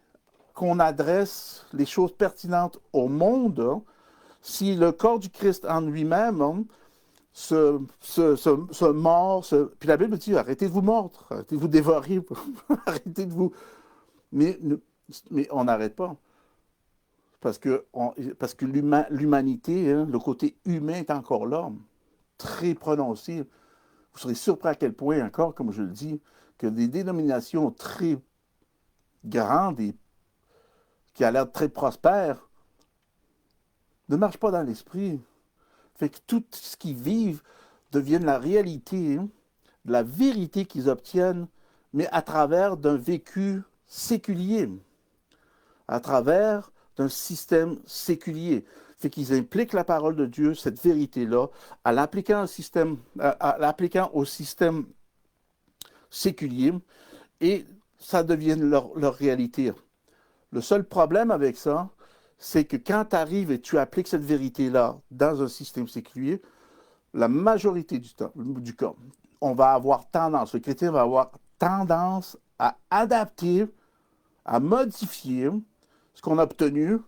qu'on adresse les choses pertinentes au monde, hein, si le corps du Christ en lui-même, hein, se mord, puis la Bible dit, arrêtez de vous mordre, arrêtez de vous dévorer, arrêtez de vous... Mais, mais on n'arrête pas. Parce que l'humanité, hein, le côté humain est encore là, très prononcé. Vous serez surpris à quel point, encore, comme je le dis, que des dénominations très grandes et qui a l'air très prospères ne marchent pas dans l'esprit. Fait que tout ce qu'ils vivent devienne la réalité, hein, la vérité qu'ils obtiennent, mais à travers d'un vécu séculier, à travers d'un système séculier. Fait qu'ils impliquent la parole de Dieu, cette vérité-là, à l'appliquant au système séculier, et ça devient leur réalité. Le seul problème avec ça, c'est que quand tu arrives et tu appliques cette vérité-là dans un système séculier, la majorité du cas, on va avoir tendance, le chrétien va avoir tendance à adapter, à modifier ce qu'on a obtenu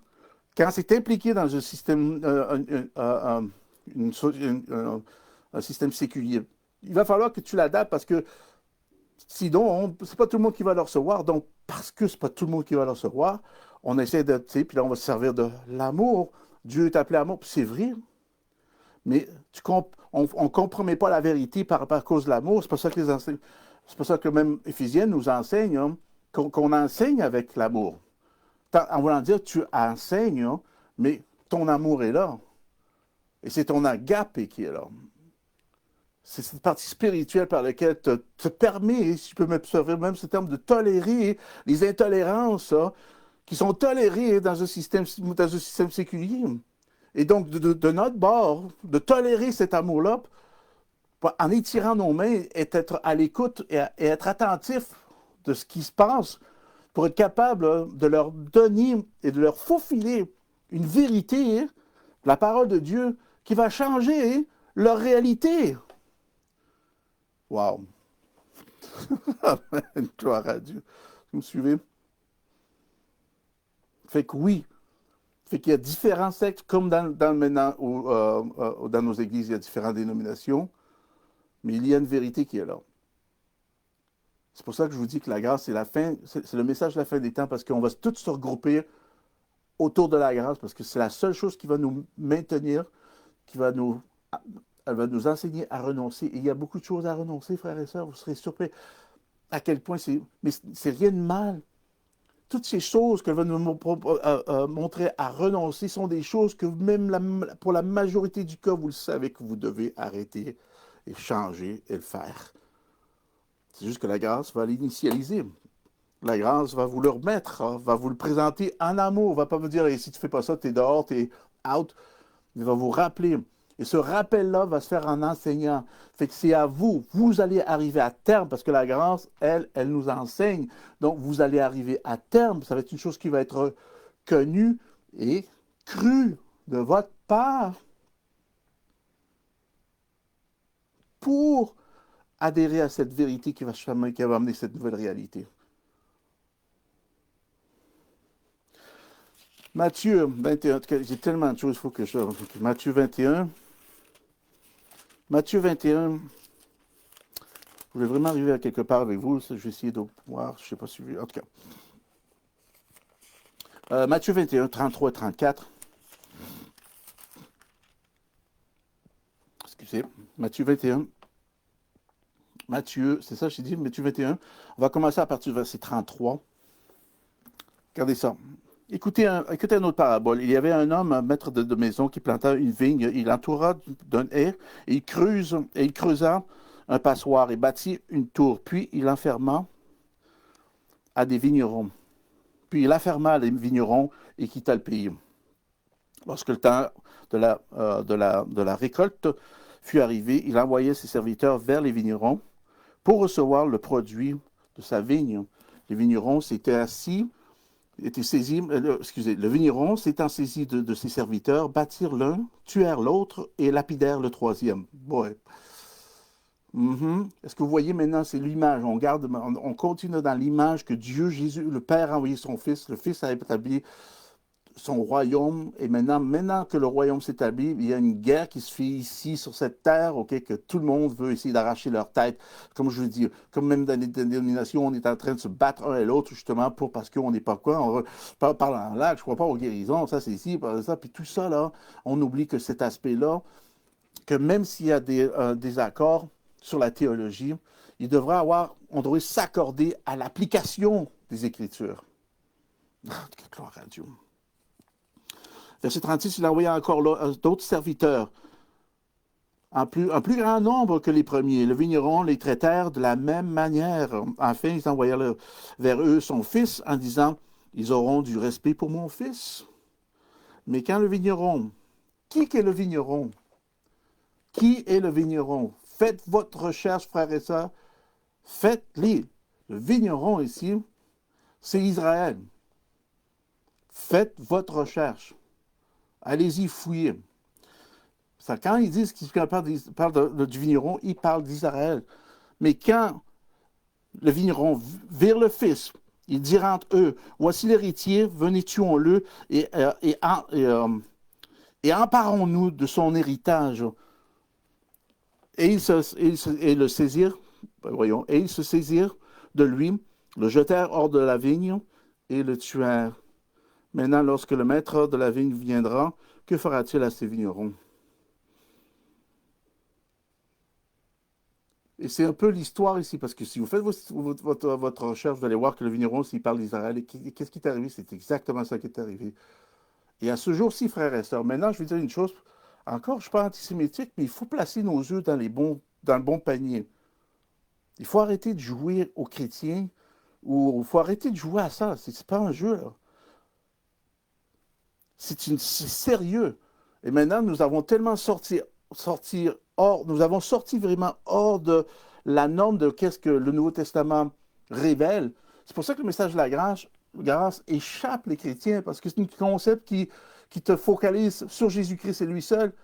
quand c'est impliqué dans un système, un système séculier. Il va falloir que tu l'adaptes parce que sinon, c'est pas tout le monde qui va le recevoir. Donc, parce que c'est pas tout le monde qui va le recevoir, on essaie de, tu sais, puis là, on va se servir de l'amour. Dieu est appelé amour, puis c'est vrai. Mais on ne compromet pas la vérité par cause de l'amour. C'est pour ça que même Éphésiens nous enseigne, hein, qu'on enseigne avec l'amour. En voulant dire, tu enseignes, hein, mais ton amour est là. Et c'est ton agape qui est là. C'est cette partie spirituelle par laquelle te permet, si je peux m'observer même ce terme, de tolérer les intolérances, hein, qui sont tolérées dans un système séculier. Et donc, de notre bord, de tolérer cet amour-là, en étirant nos mains, et être à l'écoute et être attentif de ce qui se passe, pour être capable de leur donner et de leur faufiler une vérité, hein, la parole de Dieu, qui va changer, hein, leur réalité. Wow! Gloire à Dieu. Vous me suivez? Fait que oui, fait qu'il y a différents sectes, comme maintenant dans nos églises, il y a différentes dénominations, mais il y a une vérité qui est là. C'est pour ça que je vous dis que la grâce, c'est le message de la fin des temps, parce qu'on va tous se regrouper autour de la grâce, parce que c'est la seule chose qui va nous maintenir, elle va nous enseigner à renoncer. Et il y a beaucoup de choses à renoncer, frères et sœurs. Vous serez surpris à quel point mais c'est rien de mal. Toutes ces choses qu'elle va nous montrer à renoncer sont des choses que même pour la majorité du cas, vous le savez que vous devez arrêter et changer et le faire. C'est juste que la grâce va l'initialiser. La grâce va vous le remettre, hein, va vous le présenter en amour. Va pas vous dire, si tu ne fais pas ça, tu es dehors, tu es out. Il va vous rappeler. Et ce rappel-là va se faire en enseignant. Fait que c'est à vous. Vous allez arriver à terme, parce que la grâce, elle nous enseigne. Donc, vous allez arriver à terme. Ça va être une chose qui va être connue et crue de votre part pour adhérer à cette vérité qui va amener cette nouvelle réalité. Matthieu 21, j'ai tellement de choses, il faut que je... Matthieu 21. Matthieu 21, je voulais vraiment arriver à quelque part avec vous, je vais essayer de voir, je ne sais pas si... En tout cas. Matthieu 21, 33 et 34. Excusez, Matthieu 21. Matthieu, c'est ça, j'ai dit, Matthieu 21. On va commencer à partir du verset 33. Regardez ça. Écoutez une autre parabole. Il y avait un homme, un maître de maison, qui planta une vigne. Il l'entoura d'un haie et il creusa un passoire et bâtit une tour. Puis il enferma à des vignerons. Puis il afferma les vignerons et quitta le pays. Lorsque le temps de la récolte fut arrivé, il envoyait ses serviteurs vers les vignerons pour recevoir le produit de sa vigne. Les vignerons s'étaient assis, étaient saisis, le vigneron s'étant saisi de ses serviteurs, battirent l'un, tuèrent l'autre et lapidèrent le troisième. Ouais. Est-ce que vous voyez maintenant, c'est l'image. On continue dans l'image que Dieu, Jésus, le Père a envoyé son Fils, le Fils a établi son royaume, et maintenant que le royaume s'établit, il y a une guerre qui se fait ici, sur cette terre, ok, que tout le monde veut essayer d'arracher leur tête. Comme je veux dire, comme même dans les dénominations, on est en train de se battre un et l'autre, justement, parce qu'on n'est pas quoi. On parle en lac, je ne crois pas aux guérisons, ça c'est ici, ça, puis tout ça, là, on oublie que cet aspect-là, que même s'il y a des accords sur la théologie, on devrait s'accorder à l'application des Écritures. Gloire à Dieu. Verset 36, il envoya encore d'autres serviteurs, un plus grand nombre que les premiers. Le vigneron les traitèrent de la même manière. Enfin, ils envoyèrent vers eux son fils en disant, ils auront du respect pour mon fils. Mais quand le vigneron, qui est le vigneron? Qui est le vigneron? Faites votre recherche, frères et sœurs. Faites-les. Le vigneron ici, c'est Israël. Faites votre recherche. Allez-y fouiller. Ça, quand ils disent qu'ils parlent du vigneron, ils parlent d'Israël. Mais quand le vigneron vire le fils, il dira entre eux, voici l'héritier, venez tuons-le et emparons-nous de son héritage. Et ils le saisirent, voyons, et ils se saisirent de lui, le jetèrent hors de la vigne et le tuèrent. Maintenant, lorsque le maître de la vigne viendra, que fera-t-il à ces vignerons? Et c'est un peu l'histoire ici, parce que si vous faites votre recherche, vous allez voir que le vigneron, s'il parle d'Israël, qu'est-ce qui est arrivé? C'est exactement ça qui est arrivé. Et à ce jour-ci, frères et sœurs, maintenant, je vais dire une chose, encore, je ne suis pas antisémitique, mais il faut placer nos œufs dans le bon panier. Il faut arrêter de jouer aux chrétiens, ou il faut arrêter de jouer à ça. Ce n'est pas un jeu, là. C'est sérieux. Et maintenant, nous avons tellement nous avons sorti vraiment hors de la norme de qu'est-ce que le Nouveau Testament révèle. C'est pour ça que le message de la grâce échappe les chrétiens, parce que c'est un concept qui te focalise sur Jésus-Christ et lui seul.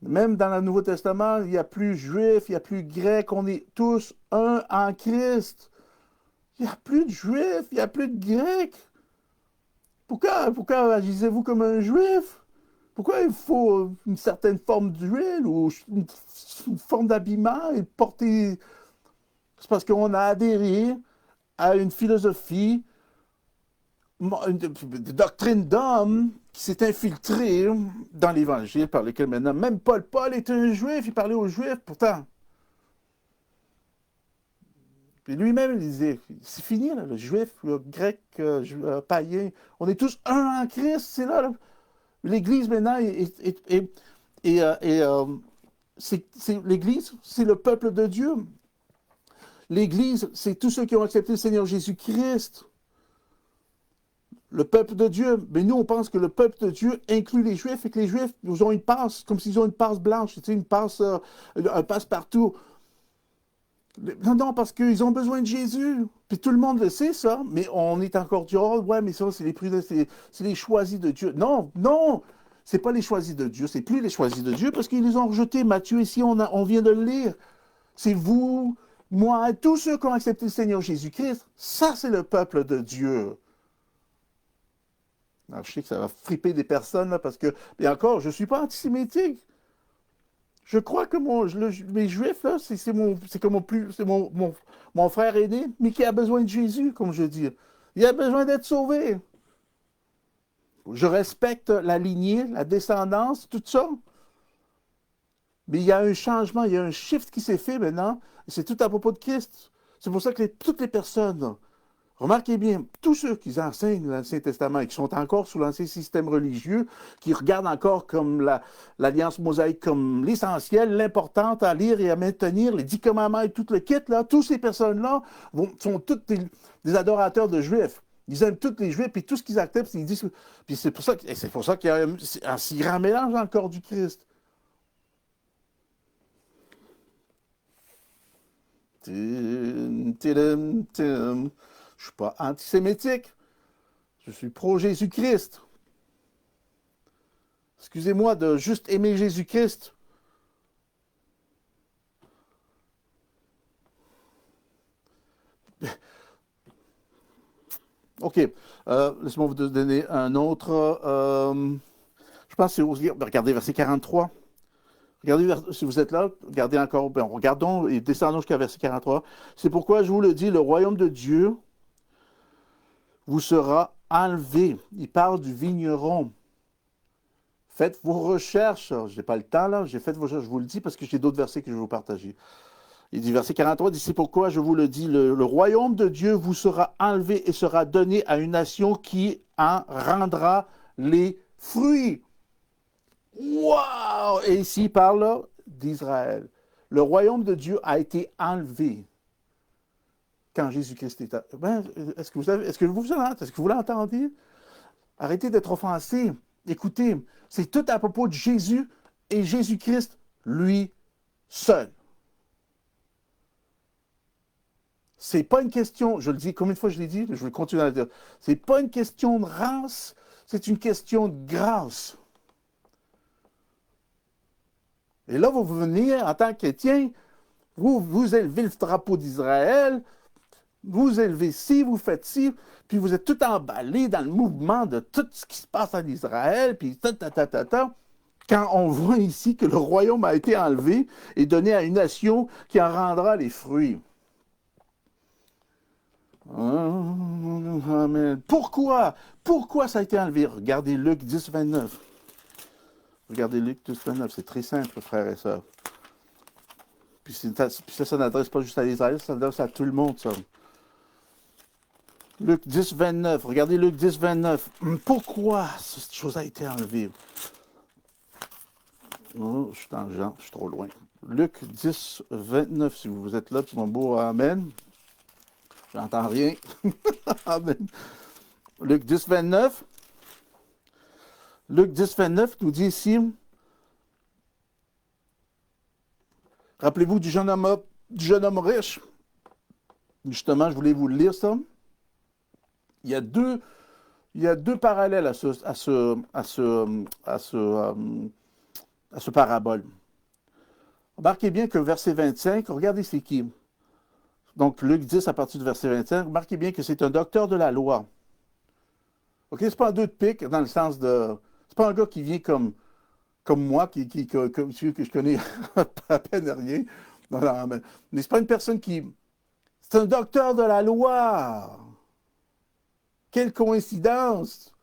Même dans le Nouveau Testament, il n'y a plus juif, il n'y a plus grec, on est tous un en Christ. Il n'y a plus de juif, il n'y a plus de grec. Pourquoi agissez-vous comme un juif? Pourquoi il faut une certaine forme d'huile ou une forme d'habillement et porter... C'est parce qu'on a adhéré à une philosophie, une doctrine d'homme qui s'est infiltrée dans l'Évangile par lequel maintenant, même Paul était un juif, il parlait aux juifs pourtant. Puis lui-même, il disait, c'est fini, là, le juif, le grec, païen, on est tous un en Christ, c'est là. L'Église maintenant, l'Église, c'est le peuple de Dieu. L'Église, c'est tous ceux qui ont accepté le Seigneur Jésus-Christ. Le peuple de Dieu. Mais nous, on pense que le peuple de Dieu inclut les Juifs et que les Juifs, ils ont une passe, comme s'ils ont une passe blanche, tu sais, une passe, un passe-partout. Non, parce qu'ils ont besoin de Jésus. Puis tout le monde le sait, ça, mais on est encore dit, oh, ouais, mais ça, c'est les choisis de Dieu. Non, c'est pas les choisis de Dieu, c'est plus les choisis de Dieu, parce qu'ils les ont rejetés. Matthieu, ici, on vient de le lire. C'est vous, moi, tous ceux qui ont accepté le Seigneur Jésus-Christ. Ça, c'est le peuple de Dieu. Alors, je sais que ça va friper des personnes, là, parce que, et encore, je ne suis pas antisémitique. Je crois que mes Juifs, là, c'est mon frère aîné, mais qui a besoin de Jésus, comme je dis. Il a besoin d'être sauvé. Je respecte la lignée, la descendance, tout ça. Mais il y a un changement, il y a un shift qui s'est fait maintenant. Et c'est tout à propos de Christ. C'est pour ça que toutes les personnes Remarquez bien, tous ceux qui enseignent l'Ancien Testament et qui sont encore sous l'ancien système religieux, qui regardent encore comme l'Alliance mosaïque comme l'essentiel, l'important à lire et à maintenir, les 10 commandements et tout le kit, là, toutes ces personnes-là sont toutes des adorateurs de Juifs. Ils aiment tous les Juifs, puis tout ce qu'ils acceptent, ils disent... Puis c'est pour ça qu'il y a un si grand mélange dans le corps du Christ. Je ne suis pas antisémitique. Je suis pro-Jésus-Christ. Excusez-moi de juste aimer Jésus-Christ. OK. Laissez-moi vous donner un autre. Je pense que c'est... Regardez verset 43. Regardez, si vous êtes là, regardez encore. Ben, regardons et descendons jusqu'à verset 43. C'est pourquoi je vous le dis, le royaume de Dieu vous sera enlevé. Il parle du vigneron. Faites vos recherches. Je n'ai pas le temps, là. J'ai fait vos recherches. Je vous le dis parce que j'ai d'autres versets que je vais vous partager. Il dit, verset 43, il dit, c'est pourquoi je vous le dis, le royaume de Dieu vous sera enlevé et sera donné à une nation qui en rendra les fruits. Wow! Et ici, il parle d'Israël. Le royaume de Dieu a été enlevé quand Jésus-Christ est... Est-ce que vous l'entendez? Arrêtez d'être offensé. Écoutez, c'est tout à propos de Jésus et Jésus-Christ, lui seul. C'est pas une question, je le dis, combien de fois je l'ai dit, je vais continuer à le dire. C'est pas une question de race, c'est une question de grâce. Et là, vous venez en tant que chrétien, vous élevez le drapeau d'Israël, vous élevez ci, vous faites ci, puis vous êtes tout emballé dans le mouvement de tout ce qui se passe en Israël, puis quand on voit ici que le royaume a été enlevé et donné à une nation qui en rendra les fruits. Amen. Pourquoi? Pourquoi ça a été enlevé? Regardez Luc 10, 29. Regardez Luc 10, 29. C'est très simple, frères et sœurs. Puis ça n'adresse pas juste à Israël, ça s'adresse à tout le monde, ça. Luc 10, 29. Regardez Luc 10, 29. Pourquoi cette chose a été enlevée? Oh, je suis dans le genre, je suis trop loin. Luc 10, 29, si vous êtes là, puis mon beau Amen. J'entends rien. Amen. Luc 10, 29. Luc 10, 29 nous dit ici, rappelez-vous du jeune homme riche. Justement, je voulais vous le lire, ça. Il y a deux parallèles à ce parabole. Remarquez bien que verset 25, regardez c'est qui. Donc, Luc 10 à partir du verset 25, remarquez bien que c'est un docteur de la loi. OK, c'est pas un deux de pique dans le sens de... C'est pas un gars qui vient comme moi, que je connais à peine rien. Non, mais c'est pas une personne qui... C'est un docteur de la loi. Quelle coïncidence!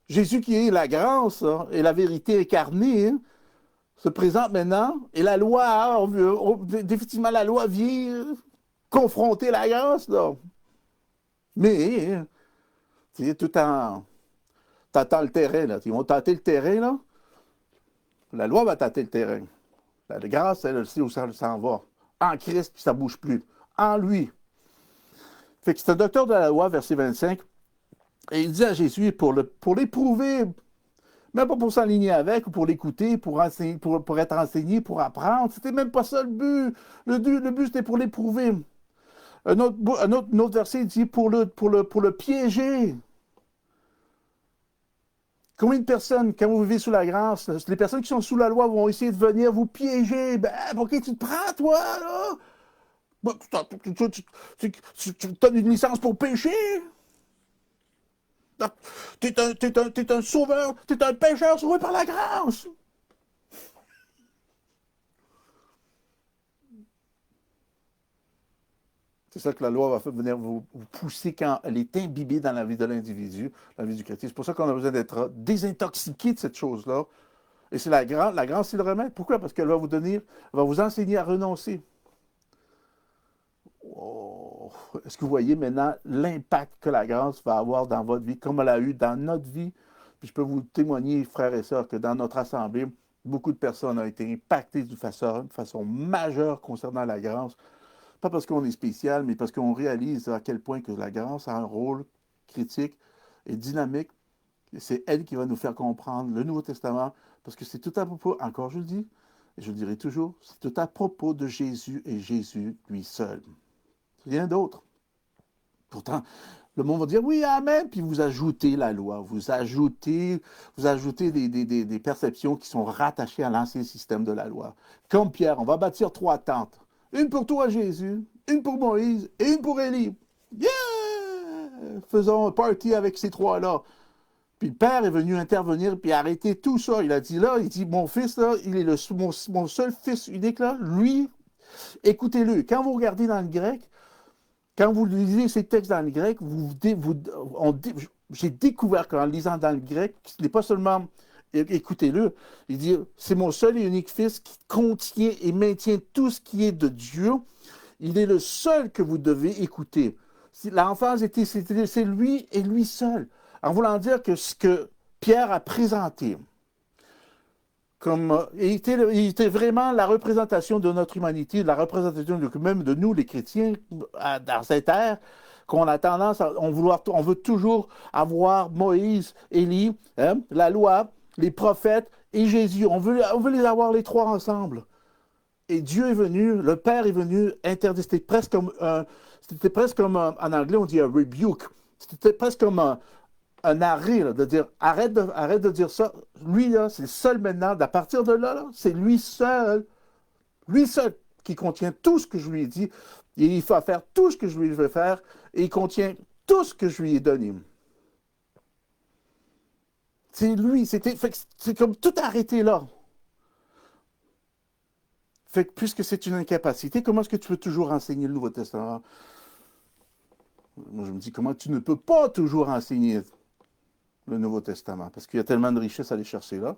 Jésus qui est la grâce et la vérité incarnée se présente maintenant et la loi, définitivement la loi vient confronter la grâce. Là. Mais, tout en tâtant le terrain, là. Ils vont tâter le terrain, là. La loi va tâter le terrain. La grâce, elle sait où ça s'en va. En Christ, puis ça ne bouge plus. En lui. Fait que c'est un docteur de la loi, verset 25, et il dit à Jésus, pour l'éprouver, même pas pour s'aligner avec, ou pour l'écouter, pour être enseigné, pour apprendre, c'était même pas ça le but. Le but, c'était pour l'éprouver. Un autre verset dit pour le piéger. Combien de personnes, quand vous vivez sous la grâce, les personnes qui sont sous la loi vont essayer de venir vous piéger. Ben, pour qui tu te prends, toi, là? Tu donnes une licence pour pécher? T'es un sauveur, t'es un pécheur sauvé par la grâce. C'est ça que la loi va venir vous pousser quand elle est imbibée dans la vie de l'individu, la vie du chrétien. C'est pour ça qu'on a besoin d'être désintoxiqué de cette chose-là. Et c'est la grâce, c'est le remède. Pourquoi? Parce qu'elle va vous enseigner à renoncer. Oh. wow! Est-ce que vous voyez maintenant l'impact que la grâce va avoir dans votre vie, comme elle a eu dans notre vie? Puis je peux vous témoigner, frères et sœurs, que dans notre assemblée, beaucoup de personnes ont été impactées de façon majeure concernant la grâce. Pas parce qu'on est spécial, mais parce qu'on réalise à quel point que la grâce a un rôle critique et dynamique. C'est elle qui va nous faire comprendre le Nouveau Testament, parce que c'est tout à propos, encore je le dis, et je le dirai toujours, c'est tout à propos de Jésus et Jésus lui seul. Rien d'autre. Pourtant, le monde va dire oui, amen, puis vous ajoutez la loi, vous ajoutez des perceptions qui sont rattachées à l'ancien système de la loi. Comme Pierre, on va bâtir 3 tentes. Une pour toi, Jésus, une pour Moïse et une pour Élie. Yeah! Faisons un party avec ces 3-là. Puis le père est venu intervenir puis arrêter tout ça. Il a dit là, il dit, mon fils, là, il est mon seul fils unique, là, lui, écoutez-le. Quand vous regardez dans le grec, quand vous lisez ces textes dans le grec, j'ai découvert qu'en lisant dans le grec, ce n'est pas seulement écoutez-le, il dit c'est mon seul et unique fils qui contient et maintient tout ce qui est de Dieu. Il est le seul que vous devez écouter. L'emphase était c'est lui et lui seul. En voulant dire que ce que Pierre a présenté, il était vraiment la représentation de notre humanité, la représentation même de nous, les chrétiens, dans cette ère, qu'on a tendance on veut toujours avoir Moïse, Élie, hein, la loi, les prophètes et Jésus. On veut les avoir les 3 ensemble. Et Dieu est venu, le Père est venu interdire. C'était presque comme en anglais, on dit un rebuke. C'était presque comme un arrêt, là, de dire arrête de dire ça. Lui, là, c'est le seul maintenant. À partir de là, c'est lui seul qui contient tout ce que je lui ai dit. Et il va faire tout ce que je lui veux faire. Et il contient tout ce que je lui ai donné. C'est lui. C'est comme tout arrêté là. Fait que puisque c'est une incapacité, comment est-ce que tu veux toujours enseigner le Nouveau Testament? Moi, je me dis, comment tu ne peux pas toujours enseigner le Nouveau Testament? Parce qu'il y a tellement de richesses à aller chercher là.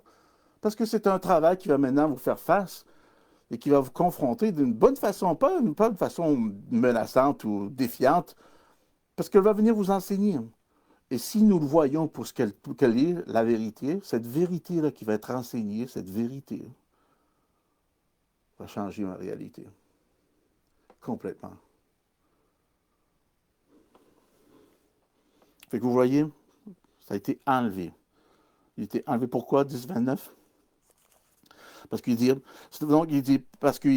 Parce que c'est un travail qui va maintenant vous faire face et qui va vous confronter d'une bonne façon, pas de façon menaçante ou défiante, parce qu'elle va venir vous enseigner. Et si nous le voyons pour ce qu'elle est, la vérité, cette vérité-là qui va être enseignée, cette vérité va changer ma réalité. Complètement. Fait que vous voyez, ça a été enlevé. Il a été enlevé. Pourquoi 10-29? Parce qu'il dit, parce que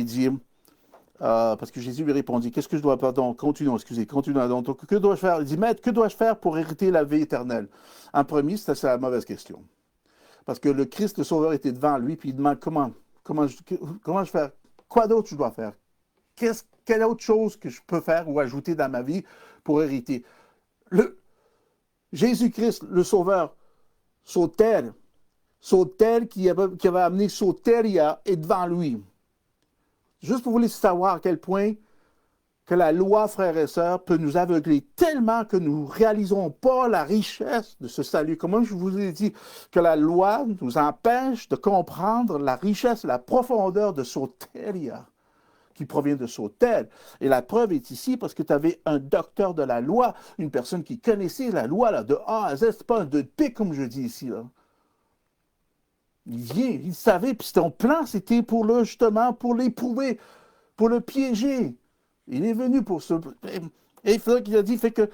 Jésus lui répondit, qu'est-ce que je dois faire? Donc, continuons. Donc, que dois-je faire? Il dit, Maître, que dois-je faire pour hériter la vie éternelle? En premier, c'est la mauvaise question. Parce que le Christ, le Sauveur, était devant lui, puis il demande, comment je fais? Quoi d'autre je dois faire? Quelle autre chose que je peux faire ou ajouter dans ma vie pour hériter? Jésus-Christ, le Sauveur, Sautel qui avait amené Soteria est devant lui. Juste pour vous laisser savoir à quel point que la loi, frères et sœurs, peut nous aveugler tellement que nous ne réalisons pas la richesse de ce salut. Comme je vous ai dit, que la loi nous empêche de comprendre la richesse, la profondeur de Soteria, qui provient de Sautel. Et la preuve est ici parce que tu avais un docteur de la loi, une personne qui connaissait la loi là, de A à Z. Ce n'est pas un de pique, comme je dis ici. Là. Il savait, puis son plan, c'était justement pour l'éprouver, pour le piéger. Il est venu pour ça. Et c'est ça qu'il a dit, fait que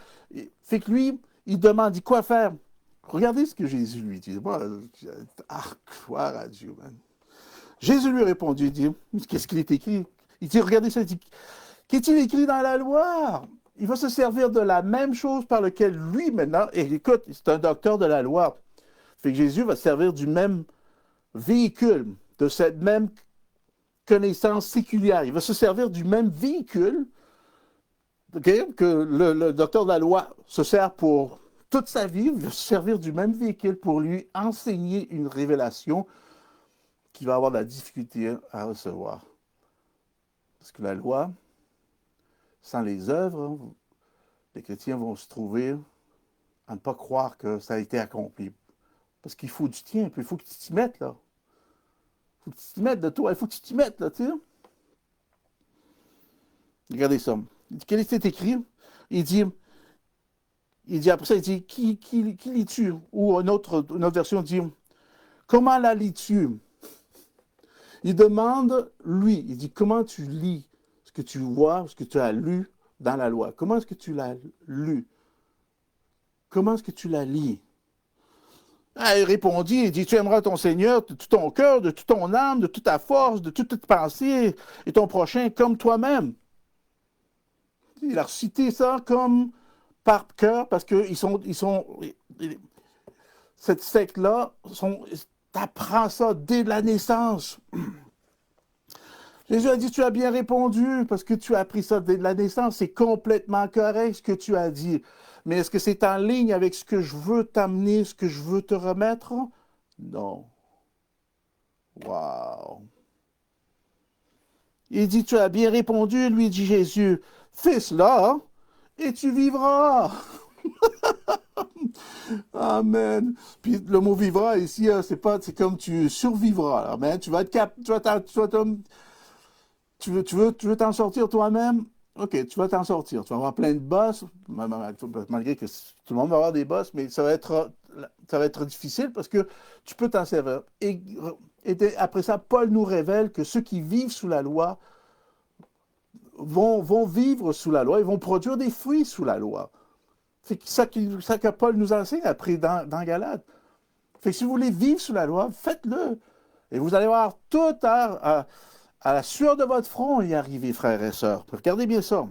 lui, il demande, dit quoi faire? Regardez ce que Jésus lui dit. Gloire à Dieu, man. Jésus lui répondit, il dit, qu'est-ce qu'il est écrit? Il dit, regardez ça, il dit, qu'est-il écrit dans la loi? Il va se servir de la même chose par laquelle lui, maintenant, et écoute, c'est un docteur de la loi. Fait que Jésus va se servir du même véhicule, de cette même connaissance séculière. Il va se servir du même véhicule que le docteur de la loi se sert pour toute sa vie. Il va se servir du même véhicule pour lui enseigner une révélation qu'il va avoir de la difficulté à recevoir. Parce que la loi, sans les œuvres, les chrétiens vont se trouver à ne pas croire que ça a été accompli. Parce qu'il faut du tien, puis il faut que tu t'y mettes, là. Il faut que tu t'y mettes de toi, il faut que tu t'y mettes, là, tu sais. Regardez ça. Quel est écrit? Il dit, après ça, il dit, qui lis-tu? Ou une autre version dit, comment la lis-tu? Il demande, lui, il dit, comment tu lis ce que tu vois, ce que tu as lu dans la loi? Comment est-ce que tu l'as lu? Comment est-ce que tu la lis? Ah, il répondit, il dit, tu aimeras ton Seigneur de tout ton cœur, de toute ton âme, de toute ta force, de toute ta pensée, et ton prochain comme toi-même. Il a cité ça comme par cœur parce que cette secte-là, t'apprends ça dès la naissance. Jésus a dit, tu as bien répondu parce que tu as appris ça dès la naissance. C'est complètement correct ce que tu as dit. Mais est-ce que c'est en ligne avec ce que je veux t'amener, ce que je veux te remettre? Non. Wow. Il dit, tu as bien répondu, lui dit Jésus. Fais cela et tu vivras. Amen. Puis le mot vivra ici, c'est comme tu survivras. Amen. Tu vas être tu veux t'en sortir toi-même? OK, tu vas t'en sortir. Tu vas avoir plein de boss, malgré que tout le monde va avoir des boss, mais ça va être difficile parce que tu peux t'en servir. Et après ça, Paul nous révèle que ceux qui vivent sous la loi vont vivre sous la loi, ils vont produire des fruits sous la loi. C'est ça que Paul nous enseigne après dans Galates. Fait que si vous voulez vivre sous la loi, faites-le. Et vous allez voir tout à la sueur de votre front y arriver, frères et sœurs. Regardez bien ça.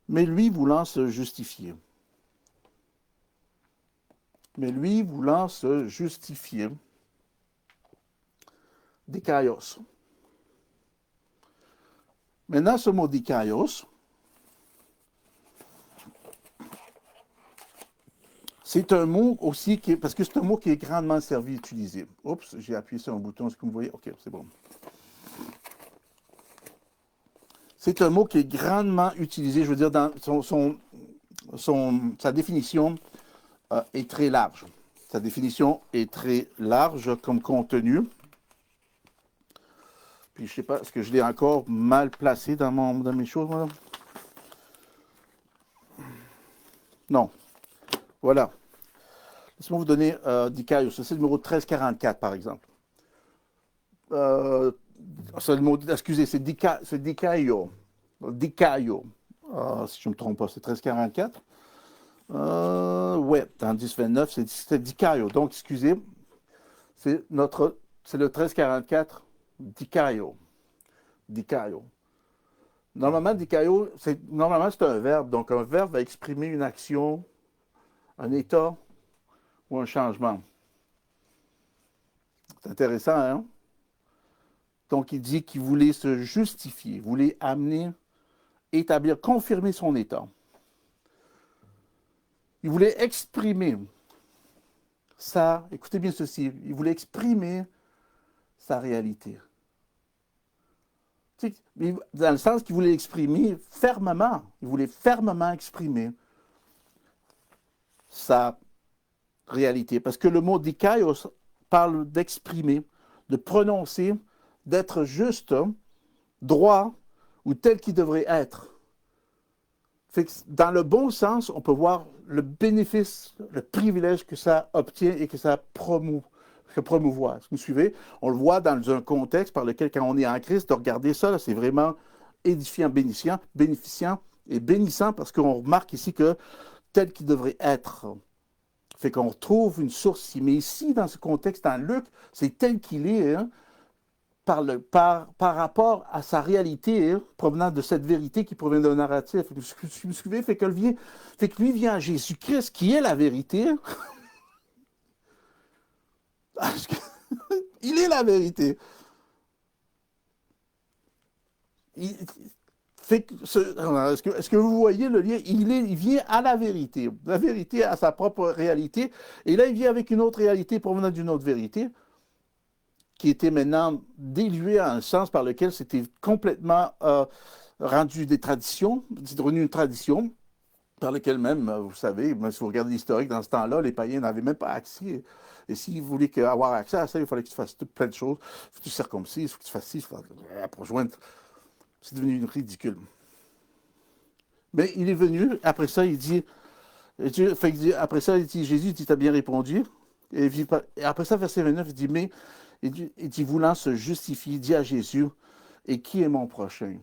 Mais lui voulant se justifier. Dikaios. Maintenant, ce mot dikaios, c'est un mot aussi parce que c'est un mot qui est grandement servi et utilisé. Oups, j'ai appuyé sur un bouton, est-ce que vous voyez? OK, c'est bon. C'est un mot qui est grandement utilisé, je veux dire, dans sa définition est très large. Sa définition est très large comme contenu. Puis je ne sais pas, est-ce que je l'ai encore mal placé dans mes choses, moi? Non. Voilà. Laissez-moi vous donner Dikaios. C'est le numéro 1344, par exemple. Excusez, c'est Dikaio. Dikaio. Si je ne me trompe pas, c'est 1344. Ouais, dans 1029, c'est Dikaio. Donc, excusez, c'est le 1344 Dikaio. Dikaio. Normalement, Dikaio, c'est un verbe. Donc, un verbe va exprimer une action, un état ou un changement. C'est intéressant, hein? Donc, il dit qu'il voulait se justifier, voulait amener, établir, confirmer son état. Il voulait exprimer écoutez bien ceci, il voulait exprimer sa réalité. Dans le sens qu'il voulait exprimer fermement, il voulait fermement exprimer sa réalité. Parce que le mot dikaios parle d'exprimer, de prononcer, d'être juste, droit ou tel qu'il devrait être. Fait que dans le bon sens, on peut voir le bénéfice, le privilège que ça obtient et que ça promouvoit. Est-ce que vous suivez? On le voit dans un contexte par lequel, quand on est en Christ, de regarder ça, c'est vraiment édifiant, bénéficiant et bénissant parce qu'on remarque ici que tel qu'il devrait être. Fait qu'on retrouve une source ici. Mais ici, dans ce contexte, en Luc, c'est tel qu'il est, hein, par rapport à sa réalité, hein, provenant de cette vérité qui provient d'un narratif. Vous me suivez? Fait que lui vient à Jésus-Christ, qui est la vérité. Il est la vérité. Est-ce que vous voyez le lien? Il vient à la vérité à sa propre réalité, et là il vient avec une autre réalité provenant d'une autre vérité, qui était maintenant diluée en un sens par lequel c'était complètement rendu des traditions, c'est devenu une tradition, par lequel même, vous savez, si vous regardez l'historique, dans ce temps-là, les païens n'avaient même pas accès. Et s'ils voulaient avoir accès à ça, il fallait que tu fasses plein de choses. Il faut que tu circoncises, il faut que tu fasses ci, pour rejoindre. C'est devenu ridicule. Mais il est venu, après ça, après ça, il dit, Jésus dit, t'as bien répondu. Et après ça, verset 29, il dit, mais, il dit, voulant se justifier, il dit à Jésus, et qui est mon prochain?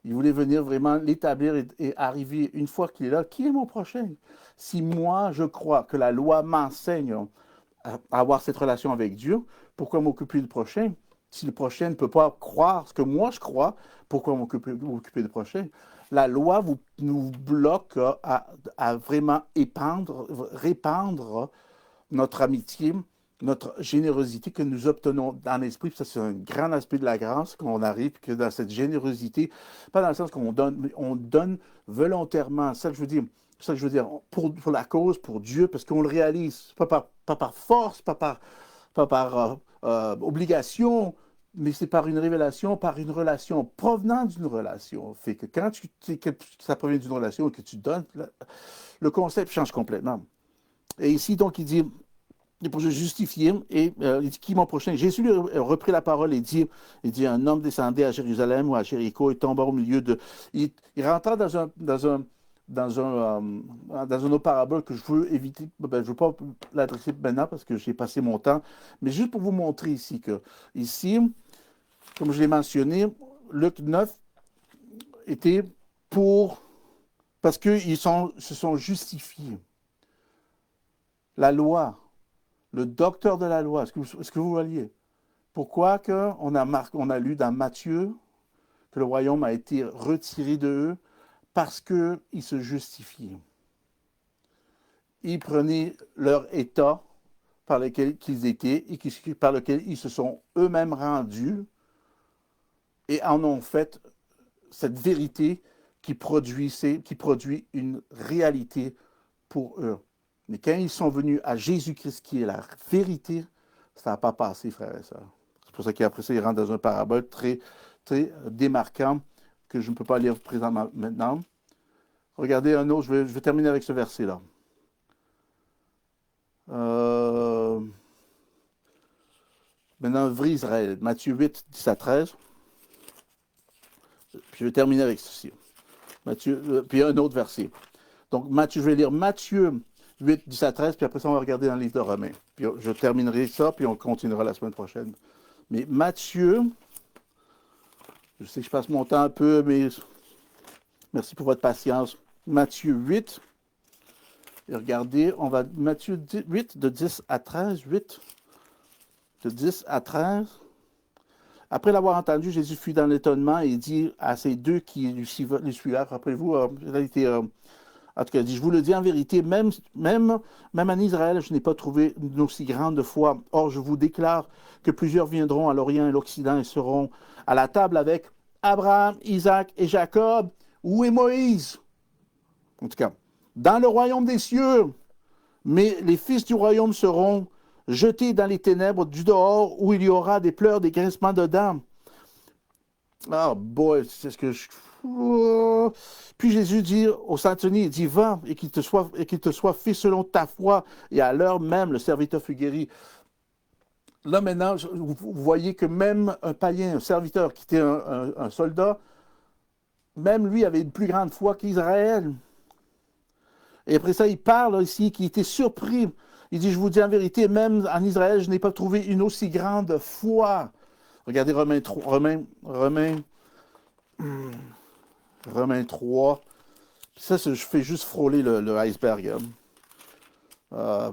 Il voulait venir vraiment l'établir et arriver, une fois qu'il est là, qui est mon prochain? Si moi, je crois que la loi m'enseigne à avoir cette relation avec Dieu, pourquoi m'occuper du prochain? Si le prochain ne peut pas croire ce que moi je crois, pourquoi m'occuper du prochain? La loi nous bloque à vraiment répandre notre amitié, notre générosité que nous obtenons dans l'esprit. Ça, c'est un grand aspect de la grâce qu'on arrive, que dans cette générosité, pas dans le sens qu'on donne, mais on donne volontairement. C'est ça que je veux dire. C'est ça que je veux dire. Pour la cause, pour Dieu, parce qu'on le réalise. Pas par force, pas par obligation, mais c'est par une révélation, par une relation, provenant d'une relation. Fait que quand ça provient d'une relation et que tu donnes, le concept change complètement. Et ici, donc, il dit, pour se justifier, et il dit, qui mon prochain? Jésus lui a repris la parole et dit, un homme descendait à Jérusalem ou à Jéricho et tomba au milieu de... Il rentra dans une autre parabole que je veux éviter, je ne veux pas l'adresser maintenant parce que j'ai passé mon temps, mais juste pour vous montrer ici que, ici, comme je l'ai mentionné, Luc 9 était parce qu'ils se sont justifiés. La loi, le docteur de la loi, est-ce que vous voyez? Pourquoi on a lu dans Matthieu que le royaume a été retiré de eux? Parce qu'ils se justifiaient. Ils prenaient leur état par lequel ils étaient et par lequel ils se sont eux-mêmes rendus et en ont fait cette vérité qui produit une réalité pour eux. Mais quand ils sont venus à Jésus-Christ, qui est la vérité, ça n'a pas passé, frères et sœurs. C'est pour ça qu'après ça, ils rentrent dans un parabole très, très démarquant que je ne peux pas lire présentement maintenant. Regardez un autre, je vais terminer avec ce verset-là. Maintenant, vrai Israël, Matthieu 8, 10 à 13. Puis je vais terminer avec ceci. Puis un autre verset. Donc, je vais lire Matthieu 8, 10 à 13, puis après ça, on va regarder dans le livre de Romains. Puis je terminerai ça, puis on continuera la semaine prochaine. Mais Matthieu, je sais que je passe mon temps un peu, mais merci pour votre patience. Matthieu 8, et regardez, on va Matthieu 8, de 10 à 13, 8, de 10 à 13. Après l'avoir entendu, Jésus fut dans l'étonnement et dit à ces deux qui lui suivaient, rappelez-vous, en tout cas, il dit, je vous le dis en vérité, même en Israël, je n'ai pas trouvé une aussi grande foi. Or, je vous déclare que plusieurs viendront à l'Orient et l'Occident et seront à la table avec Abraham, Isaac et Jacob. Où est Moïse? En tout cas, dans le royaume des cieux. Mais les fils du royaume seront jetés dans les ténèbres du dehors, où il y aura des pleurs, des grincements de dents. Ah, boy, c'est ce que je... Puis Jésus dit au centenier, il dit, va et qu'il te soit fait selon ta foi. Et à l'heure même, le serviteur fut guéri. Là, maintenant, vous voyez que même un païen, un serviteur qui était un soldat, même lui avait une plus grande foi qu'Israël. Et après ça, il parle ici qu'il était surpris. Il dit, je vous dis en vérité, même en Israël, je n'ai pas trouvé une aussi grande foi. Regardez Romains 3. Ça, je fais juste frôler le iceberg.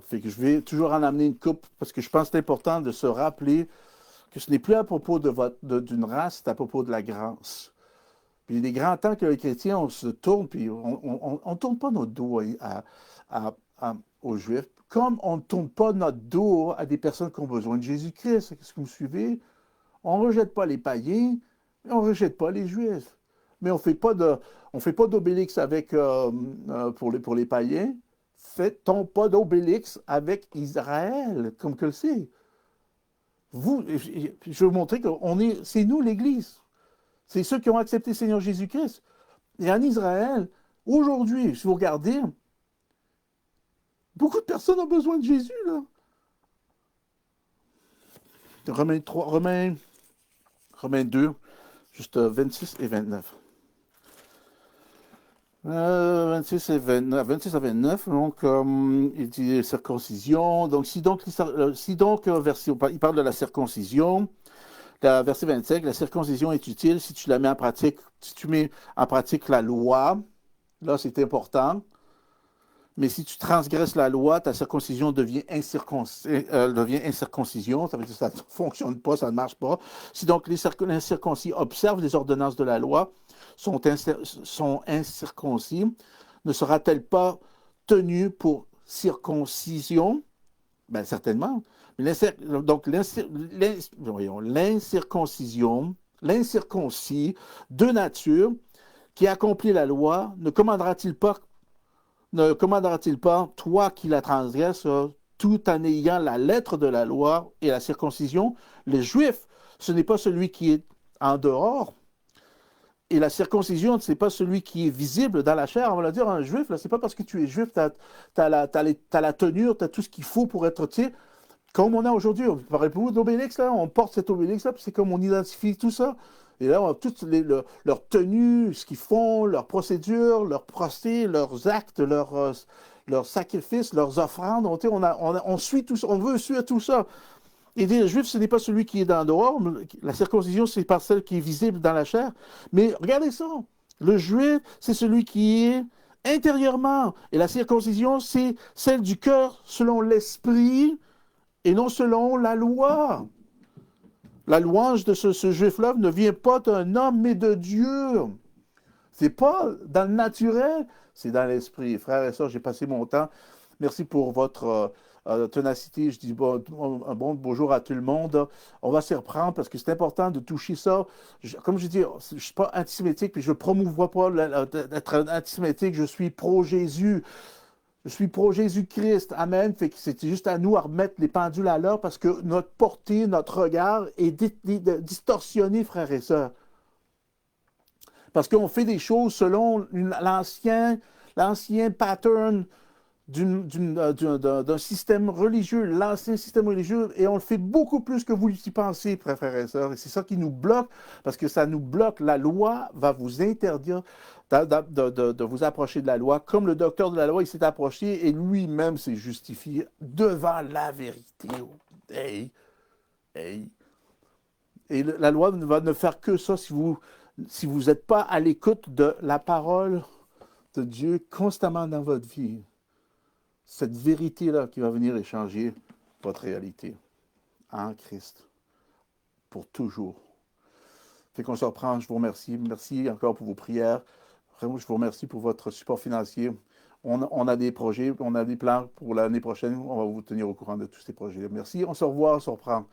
Fait que je vais toujours en amener une coupe parce que je pense que c'est important de se rappeler que ce n'est plus à propos d'une race, c'est à propos de la grâce. Puis il est grand temps que les chrétiens, on se tourne, puis on ne tourne pas notre dos aux Juifs, comme on ne tourne pas notre dos à des personnes qui ont besoin de Jésus-Christ. Est-ce que vous suivez? On ne rejette pas les païens, mais on ne rejette pas les Juifs. Mais on ne fait pas d'obélix pour les païens. Fait-on pas d'obélix avec Israël, comme que le sait? Je vais vous montrer que c'est nous l'Église. C'est ceux qui ont accepté le Seigneur Jésus-Christ. Et en Israël, aujourd'hui, si vous regardez, beaucoup de personnes ont besoin de Jésus, là. Romains 2, juste 26 et 29. 26 et 29, 26 à 29, donc il dit circoncision. Donc il parle de la circoncision, verset 25, la circoncision est utile si tu la mets en pratique, si tu mets en pratique la loi, là c'est important. Mais si tu transgresses la loi, ta circoncision devient incirconcision. Ça veut dire que ça ne fonctionne pas, ça ne marche pas. Si donc les incirconcis observent les ordonnances de la loi, sont incirconcis, ne sera-t-elle pas tenue pour circoncision? Bien, certainement. Donc, l'incirconcis de nature qui accomplit la loi, ne commandera-t-il pas, toi qui la transgresses, tout en ayant la lettre de la loi et la circoncision? Le juif, ce n'est pas celui qui est en dehors, et la circoncision, ce n'est pas celui qui est visible dans la chair. On va le dire, un juif, ce n'est pas parce que tu es juif, tu as la tenue, tu as tout ce qu'il faut pour être, tu sais, comme on a aujourd'hui. Parlez-vous d'Obélix, là? On porte cet Obélix-là, puis c'est comme on identifie tout ça. Et là, on a toutes leur tenue, ce qu'ils font, leurs procédures, leurs procès, leurs actes, leurs sacrifices, leurs offrandes. On suit tout ça, on veut suivre tout ça. Et dit, le juif, ce n'est pas celui qui est dans le dehors. La circoncision, c'est par celle qui est visible dans la chair. Mais regardez ça. Le juif, c'est celui qui est intérieurement. Et la circoncision, c'est celle du cœur selon l'esprit et non selon la loi. La louange de ce juif-là ne vient pas d'un homme, mais de Dieu. C'est pas dans le naturel, c'est dans l'esprit. Frères et sœurs, j'ai passé mon temps. Merci pour votre ténacité. Je dis un bon bonjour à tout le monde. On va s'y reprendre parce que c'est important de toucher ça. Comme je dis, je ne suis pas antisémitique, puis je ne promouvois pas d'être antisémitique. Je suis pro-Jésus. Je suis pro-Jésus-Christ. Amen. Fait que c'est juste à nous à remettre les pendules à l'heure parce que notre portée, notre regard est distorsionné, frères et sœurs. Parce qu'on fait des choses selon l'ancien pattern d'un système religieux, l'ancien système religieux, et on le fait beaucoup plus que vous y pensez, frères et sœurs. Et c'est ça qui nous bloque, parce que ça nous bloque. La loi va vous interdire de vous approcher de la loi, comme le docteur de la loi, il s'est approché et lui-même s'est justifié devant la vérité. Hey, hey. Et la loi va ne faire que ça si vous n'êtes pas à l'écoute de la parole de Dieu constamment dans votre vie. Cette vérité-là qui va venir échanger votre réalité en Christ pour toujours. Fait qu'on se reprend, je vous remercie. Merci encore pour vos prières. Vraiment, je vous remercie pour votre support financier. On a des projets, on a des plans pour l'année prochaine. On va vous tenir au courant de tous ces projets. Merci, on se revoit, on se reprend.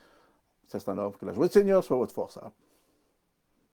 C'est un ordre. Que la joie du Seigneur soit votre force.